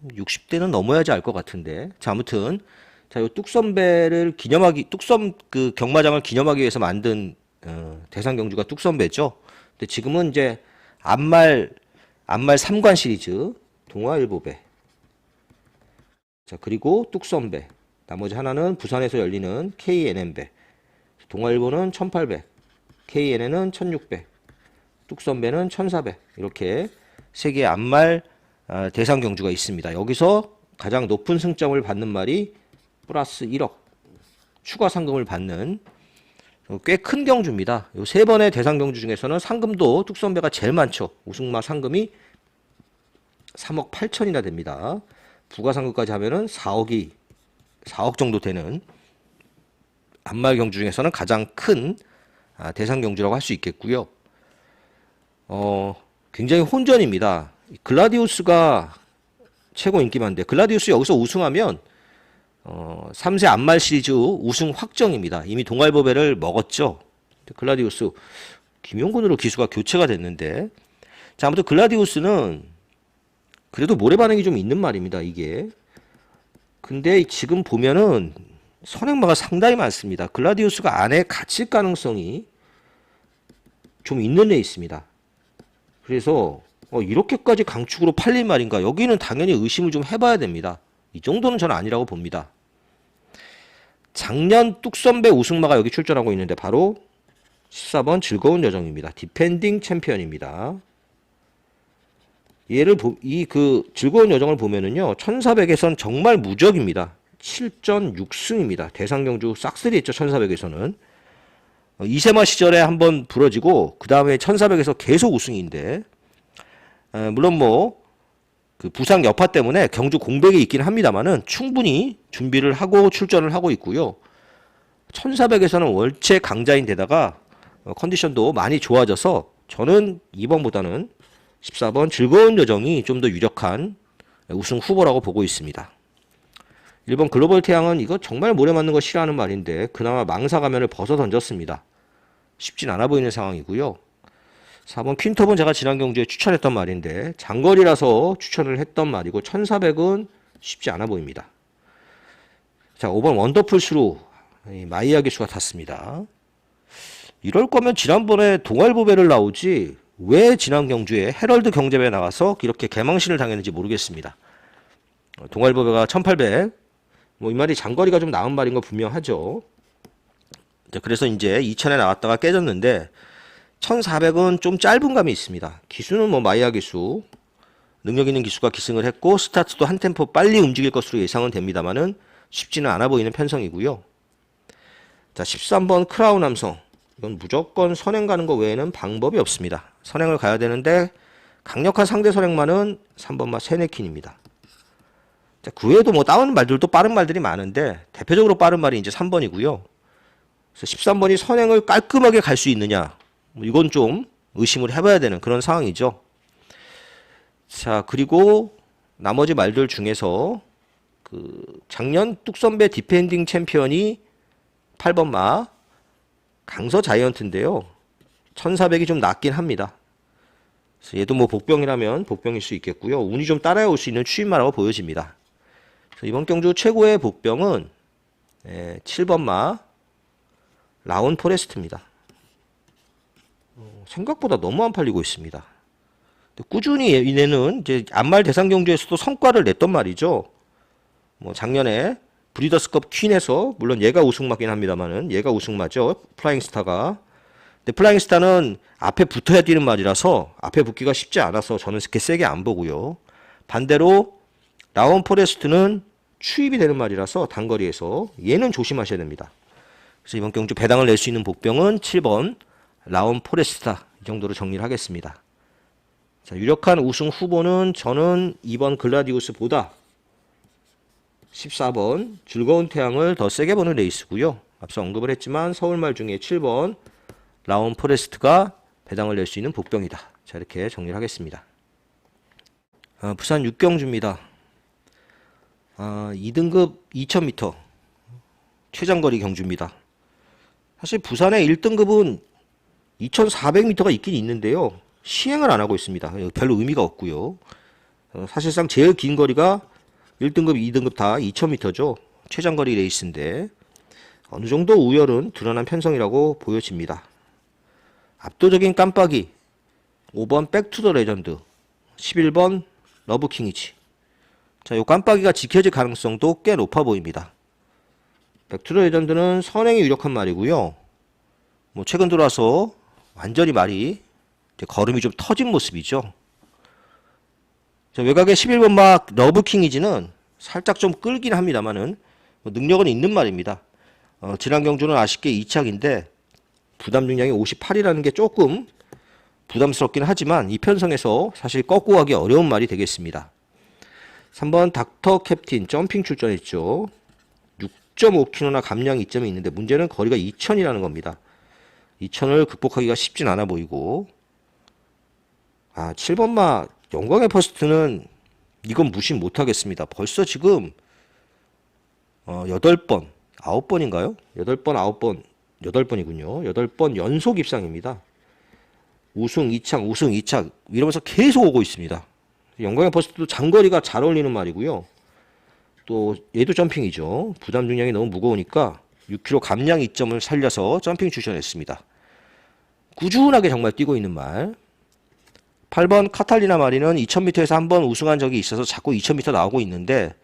60대는 넘어야지 알 것 같은데. 자, 아무튼 자, 요 뚝선배를 기념하기 뚝선 그 경마장을 기념하기 위해서 만든 대상 경주가 뚝선배죠. 근데 지금은 이제 암말 3관 시리즈 동아일보배. 자, 그리고 뚝선배. 나머지 하나는 부산에서 열리는 KNN배. 동아일보는 1800, KNN은 1600, 뚝선배는 1400. 이렇게 세 개의 암말 대상 경주가 있습니다. 여기서 가장 높은 승점을 받는 말이 플러스 1억 추가 상금을 받는 꽤 큰 경주입니다. 이 세 번의 대상 경주 중에서는 상금도 뚝선배가 제일 많죠. 우승마 상금이 3억 8천이나 됩니다. 부가 상금까지 하면은 4억 정도 되는 암말 경주 중에서는 가장 큰 대상 경주라고 할 수 있겠고요. 굉장히 혼전입니다. 글라디우스가 최고 인기만데 글라디우스 여기서 우승하면 3세 암말 시리즈 우승 확정입니다. 이미 동아일보배를 먹었죠. 글라디우스 김용곤으로 기수가 교체가 됐는데, 자, 아무튼 글라디우스는 그래도 모래 반응이 좀 있는 말입니다. 이게 근데 지금 보면은 선행마가 상당히 많습니다. 글라디우스가 안에 갇힐 가능성이 좀 있는 애 있습니다. 그래서 이렇게까지 강축으로 팔릴 말인가? 여기는 당연히 의심을 좀 해봐야 됩니다. 이 정도는 저는 아니라고 봅니다. 작년 뚝선배 우승마가 여기 출전하고 있는데 바로 14번 즐거운 여정입니다. 디펜딩 챔피언입니다. 얘를 즐거운 여정을 보면은요, 1400에선 정말 무적입니다. 7전 6승입니다. 대상 경주 싹쓸이 했죠. 1400에서는 이세마 시절에 한번 부러지고 그 다음에 1400에서 계속 우승인데, 물론 뭐 그 부상 여파 때문에 경주 공백이 있긴 합니다만은 충분히 준비를 하고 출전을 하고 있고요. 1400에서는 월체 강자인데다가 컨디션도 많이 좋아져서 저는 2번보다는 14번 즐거운 여정이 좀 더 유력한 우승 후보라고 보고 있습니다. 1번 글로벌 태양은 이거 정말 모래 맞는 거 싫어하는 말인데 그나마 망사 가면을 벗어 던졌습니다. 쉽진 않아 보이는 상황이고요. 4번 퀸톱은 제가 지난 경주에 추천했던 말인데 장거리라서 추천을 했던 말이고 1400은 쉽지 않아 보입니다. 자, 5번 원더풀 스루 마이야 기수가 탔습니다. 이럴 거면 지난번에 동아일보배를 나오지 왜 지난 경주에 헤럴드 경제배에 나가서 이렇게 개망신을 당했는지 모르겠습니다. 동아일보배가 1800, 이 말이 장거리가 좀 나은 말인 거 분명하죠. 그래서 이제 2000에 나왔다가 깨졌는데 1400은 좀 짧은 감이 있습니다. 기수는 마이야 기수, 능력 있는 기수가 기승을 했고 스타트도 한 템포 빨리 움직일 것으로 예상은 됩니다만은 쉽지는 않아 보이는 편성이고요. 자, 13번 크라운 함성. 이건 무조건 선행 가는 거 외에는 방법이 없습니다. 선행을 가야 되는데 강력한 상대 선행만은 3번마 세네킨입니다. 자, 그 외에도 다운 말들도 빠른 말들이 많은데 대표적으로 빠른 말이 이제 3번이고요. 그래서 13번이 선행을 깔끔하게 갈 수 있느냐, 이건 좀 의심을 해봐야 되는 그런 상황이죠. 자, 그리고 나머지 말들 중에서 작년 뚝선배 디펜딩 챔피언이 8번마 강서 자이언트인데요. 1400이 좀 낮긴 합니다. 그래서 얘도 복병이라면 복병일 수 있겠고요. 운이 좀 따라올 수 있는 추임마라고 보여집니다. 이번 경주 최고의 복병은 7번마 라온 포레스트입니다. 생각보다 너무 안 팔리고 있습니다. 꾸준히 얘네는 이제 암말 대상 경주에서도 성과를 냈던 말이죠. 작년에 브리더스컵 퀸에서 물론 얘가 우승마긴 합니다만은 얘가 우승마죠. 플라잉스타가. 근데 플라잉스타는 앞에 붙어야 뛰는 말이라서 앞에 붙기가 쉽지 않아서 저는 그렇게 세게 안 보고요. 반대로 라온 포레스트는 추입이 되는 말이라서 단거리에서 얘는 조심하셔야 됩니다. 그래서 이번 경주 배당을 낼 수 있는 복병은 7번 라온 포레스타, 이 정도로 정리를 하겠습니다. 자, 유력한 우승 후보는 저는 2번 글라디우스보다 14번 즐거운 태양을 더 세게 보는 레이스고요. 앞서 언급을 했지만 서울말 중에 7번 라온 포레스트가 배당을 낼 수 있는 복병이다. 자, 이렇게 정리를 하겠습니다. 부산 6경주입니다. 2등급 2000m 최장거리 경주입니다. 사실 부산의 1등급은 2400m가 있긴 있는데요. 시행을 안 하고 있습니다. 별로 의미가 없고요. 사실상 제일 긴 거리가 1등급, 2등급 다 2000m죠. 최장거리 레이스인데 어느 정도 우열은 드러난 편성이라고 보여집니다. 압도적인 깜빡이 5번 백투더 레전드, 11번 러브킹이지. 자, 요 깜빡이가 지켜질 가능성도 꽤 높아 보입니다. 백투더 레전드는 선행이 유력한 말이고요. 뭐 최근 들어와서 완전히 말이 걸음이 좀 터진 모습이죠. 자, 외곽의 11번 막 러브킹이지는 살짝 좀 끌긴 합니다만은 능력은 있는 말입니다. 지난 경주는 아쉽게 2착인데 부담 중량이 58이라는 게 조금 부담스럽긴 하지만 이 편성에서 사실 꺾고 가기 어려운 말이 되겠습니다. 3번 닥터 캡틴 점핑 출전했죠. 6.5km나 감량 이점이 있는데 문제는 거리가 2000이라는 겁니다. 2000을 극복하기가 쉽진 않아 보이고 7번마 영광의 퍼스트는 이건 무시 못하겠습니다. 벌써 지금 8번, 9번인가요? 8번, 9번, 8번이군요. 8번 연속 입상입니다. 우승 2착, 우승 2착 이러면서 계속 오고 있습니다. 영광의 퍼스트도 장거리가 잘 어울리는 말이고요. 또 얘도 점핑이죠. 부담 중량이 너무 무거우니까 6km 감량 이점을 살려서 점핑 출전했습니다. 꾸준하게 정말 뛰고 있는 말. 8번 카탈리나 마리는 2000m에서 한번 우승한 적이 있어서 자꾸 2000m 나오고 있는데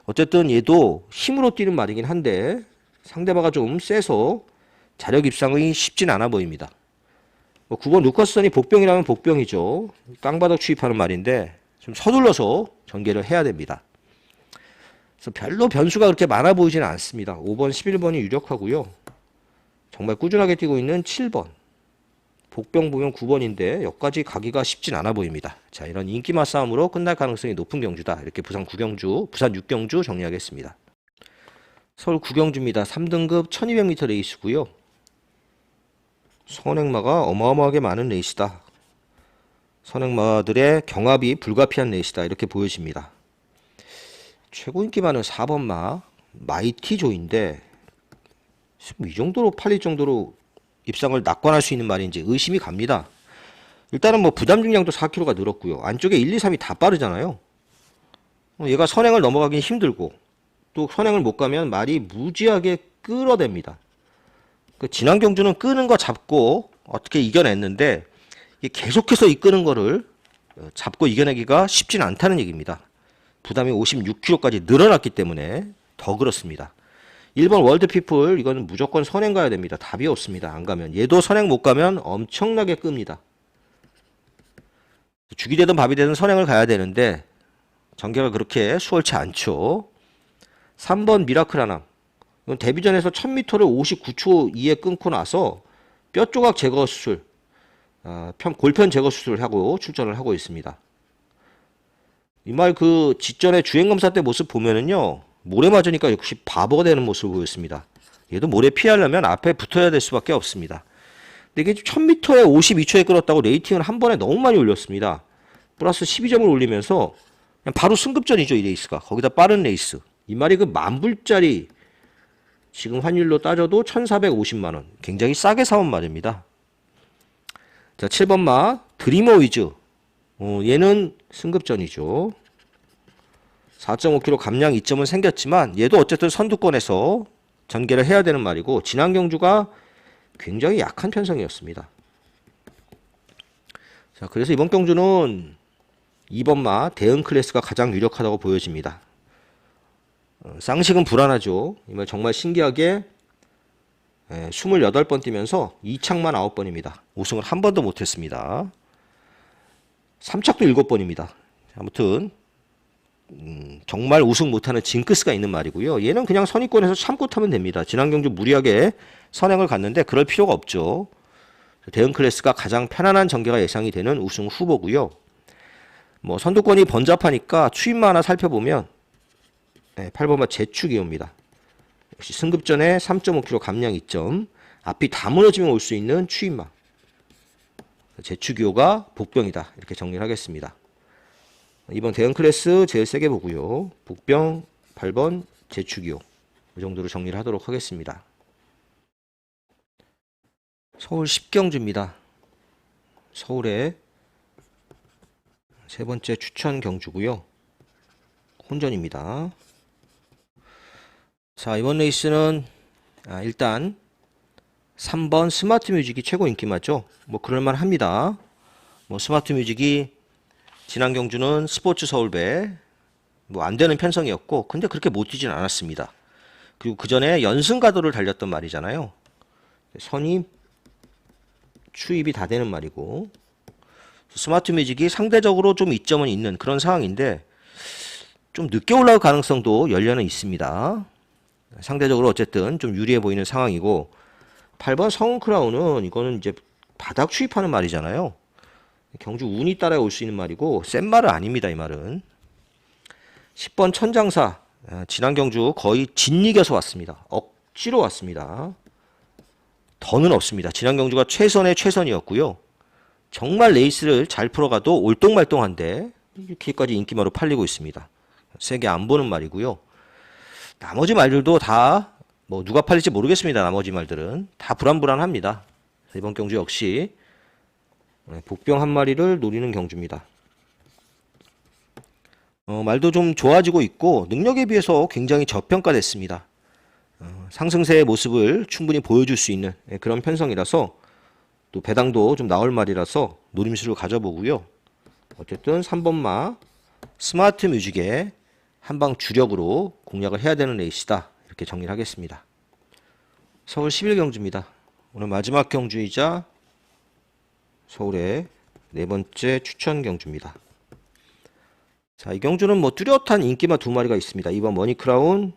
어쨌든 얘도 힘으로 뛰는 말이긴 한데 상대방이 좀 세서 자력 입상이 쉽진 않아 보입니다. 9번 루카스선이 복병이라면 복병이죠. 땅바닥 추입하는 말인데 좀 서둘러서 전개를 해야 됩니다. 그래서 별로 변수가 그렇게 많아 보이지는 않습니다. 5번, 11번이 유력하고요. 정말 꾸준하게 뛰고 있는 7번. 복병 보면 9번인데 여기까지 가기가 쉽진 않아 보입니다. 자, 이런 인기마 싸움으로 끝날 가능성이 높은 경주다. 이렇게 부산 9경주, 부산 6경주 정리하겠습니다. 서울 9경주입니다. 3등급 1200m 레이스고요. 선행마가 어마어마하게 많은 레이스다. 선행마들의 경합이 불가피한 레이스다. 이렇게 보여집니다. 최고 인기 많은 4번마 마이티 조인데 이 정도로 팔릴 정도로 입상을 낙관할 수 있는 말인지 의심이 갑니다. 일단은 뭐 부담 중량도 4kg가 늘었고요. 안쪽에 1, 2, 3이 다 빠르잖아요. 얘가 선행을 넘어가긴 힘들고 또 선행을 못 가면 말이 무지하게 끌어댑니다. 지난 경주는 끄는 거 잡고 어떻게 이겨냈는데 계속해서 이끄는 거를 잡고 이겨내기가 쉽진 않다는 얘기입니다. 부담이 56kg까지 늘어났기 때문에 더 그렇습니다. 1번 월드피플 이거는 무조건 선행 가야 됩니다. 답이 없습니다. 안 가면. 얘도 선행 못 가면 엄청나게 끕니다. 죽이 되든 밥이 되든 선행을 가야 되는데 전개가 그렇게 수월치 않죠. 3번 미라클 하남. 이건 데뷔전에서 1000m를 59초 이에 끊고 나서 뼈 조각 제거 수술, 골편 제거 수술을 하고 출전을 하고 있습니다. 이 말 그 직전에 주행검사 때 모습 보면은요, 모래 맞으니까 역시 바보가 되는 모습을 보였습니다. 얘도 모래 피하려면 앞에 붙어야 될 수밖에 없습니다. 근데 이게 1000m에 52초에 끌었다고 레이팅을 한 번에 너무 많이 올렸습니다. 플러스 12점을 올리면서 그냥 바로 승급전이죠, 이 레이스가. 거기다 빠른 레이스. 이 말이 그 만불짜리 지금 환율로 따져도 1450만원. 굉장히 싸게 사온 말입니다. 자, 7번 마 드리머 위즈. 얘는 승급전이죠. 4.5km 감량 이점은 생겼지만 얘도 어쨌든 선두권에서 전개를 해야 되는 말이고 지난 경주가 굉장히 약한 편성이었습니다. 자, 그래서 이번 경주는 2번 마 대응 클래스가 가장 유력하다고 보여집니다. 쌍식은 불안하죠. 이 말 정말 신기하게 28번 뛰면서 2착만 9번입니다. 우승을 한 번도 못했습니다. 3착도 7번입니다. 아무튼 정말 우승 못하는 징크스가 있는 말이고요. 얘는 그냥 선의권에서 참고 타면 됩니다. 지난 경주 무리하게 선행을 갔는데 그럴 필요가 없죠. 대응 클래스가 가장 편안한 전개가 예상이 되는 우승 후보고요. 뭐 선두권이 번잡하니까 추임마 하나 살펴보면 8번마 제축이옵니다. 역시 승급전에 3.5km 감량 이점, 앞이 다 무너지면 올 수 있는 추임마. 제축이호가 복병이다. 이렇게 정리를 하겠습니다. 이번 대형 클래스 제일 세게 보고요. 복병 8번 제축이호. 이 정도로 정리를 하도록 하겠습니다. 서울 10경주입니다. 서울에 세 번째 추천 경주고요. 혼전입니다. 자, 이번 레이스는 일단 3번 스마트 뮤직이 최고 인기 맞죠? 뭐 그럴만 합니다. 뭐 스마트 뮤직이 지난 경주는 스포츠 서울배 뭐 안되는 편성이었고, 근데 그렇게 못 뛰진 않았습니다. 그리고 그 전에 연승 가도를 달렸던 말이잖아요. 선입 추입이 다 되는 말이고, 스마트 뮤직이 상대적으로 좀 이점은 있는 그런 상황인데 좀 늦게 올라올 가능성도 열려는 있습니다. 상대적으로 어쨌든 좀 유리해 보이는 상황이고, 8번 성크라운은 이거는 이제 바닥 추입하는 말이잖아요. 경주 운이 따라올 수 있는 말이고 센 말은 아닙니다. 이 말은. 10번 천장사, 지난 경주 거의 진이겨서 왔습니다. 억지로 왔습니다. 더는 없습니다. 지난 경주가 최선의 최선이었고요. 정말 레이스를 잘 풀어가도 올똥말똥한데 이렇게까지 인기마로 팔리고 있습니다. 세게 안 보는 말이고요. 나머지 말들도 다 뭐 누가 팔릴지 모르겠습니다. 나머지 말들은 다 불안불안합니다. 이번 경주 역시 복병 한 마리를 노리는 경주입니다. 말도 좀 좋아지고 있고 능력에 비해서 굉장히 저평가됐습니다. 상승세의 모습을 충분히 보여줄 수 있는 그런 편성이라서 또 배당도 좀 나올 말이라서 노림수를 가져보고요. 어쨌든 3번마 스마트 뮤직에 한방 주력으로 공략을 해야 되는 레이스다. 이렇게 정리를 하겠습니다. 서울 11경주입니다. 오늘 마지막 경주이자 서울의 네 번째 추천 경주입니다. 자, 이 경주는 뭐 뚜렷한 인기만 두 마리가 있습니다. 2번 머니크라운,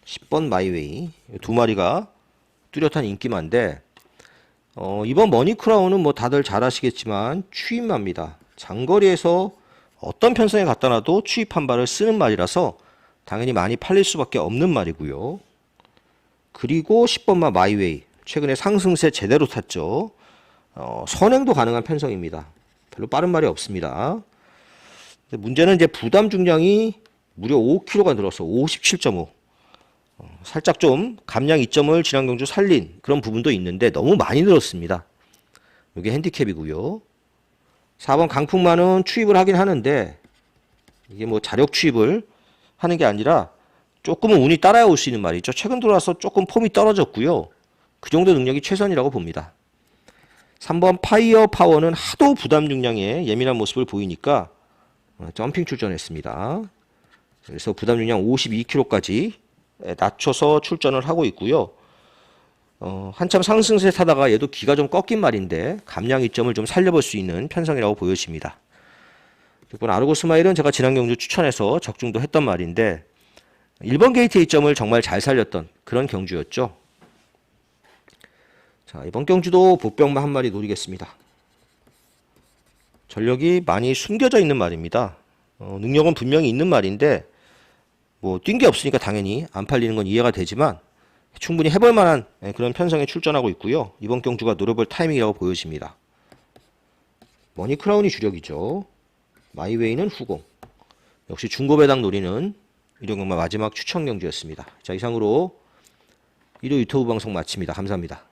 10번 마이웨이 두 마리가 뚜렷한 인기만인데 이번 머니크라운은 뭐 다들 잘 아시겠지만 추입마입니다. 장거리에서 어떤 편성에 갖다 놔도 추입 한 발을 쓰는 말이라서 당연히 많이 팔릴 수밖에 없는 말이고요. 그리고 10번마 마이웨이 최근에 상승세 제대로 탔죠. 선행도 가능한 편성입니다. 별로 빠른 말이 없습니다. 문제는 이제 부담 중량이 무려 5kg가 늘어서 57.5. 살짝 좀 감량 이점을 지난 경주 살린 그런 부분도 있는데 너무 많이 늘었습니다. 이게 핸디캡이고요. 4번 강풍만은 추입을 하긴 하는데 이게 뭐 자력 추입을 하는 게 아니라 조금은 운이 따라올 수 있는 말이죠. 최근 들어와서 조금 폼이 떨어졌고요. 그 정도 능력이 최선이라고 봅니다. 3번 파이어 파워는 하도 부담 중량에 예민한 모습을 보이니까 점핑 출전했습니다. 그래서 부담 중량 52kg까지 낮춰서 출전을 하고 있고요. 한참 상승세 타다가 얘도 기가 좀 꺾인 말인데 감량 이점을 좀 살려볼 수 있는 편성이라고 보여집니다. 6번 아르고스마일은 제가 지난 경주 추천해서 적중도 했던 말인데 1번 게이트 이점을 정말 잘 살렸던 그런 경주였죠. 자, 이번 경주도 복병마 한 마리 노리겠습니다. 전력이 많이 숨겨져 있는 말입니다. 능력은 분명히 있는 말인데 뭐 뛴 게 없으니까 당연히 안 팔리는 건 이해가 되지만 충분히 해볼 만한 그런 편성에 출전하고 있고요. 이번 경주가 노려볼 타이밍이라고 보여집니다. 머니크라운이 주력이죠. 마이웨이는 후공. 역시 중고배당 노리는 일요경마 마지막 추천 경주였습니다. 자, 이상으로 일요 유튜브 방송 마칩니다. 감사합니다.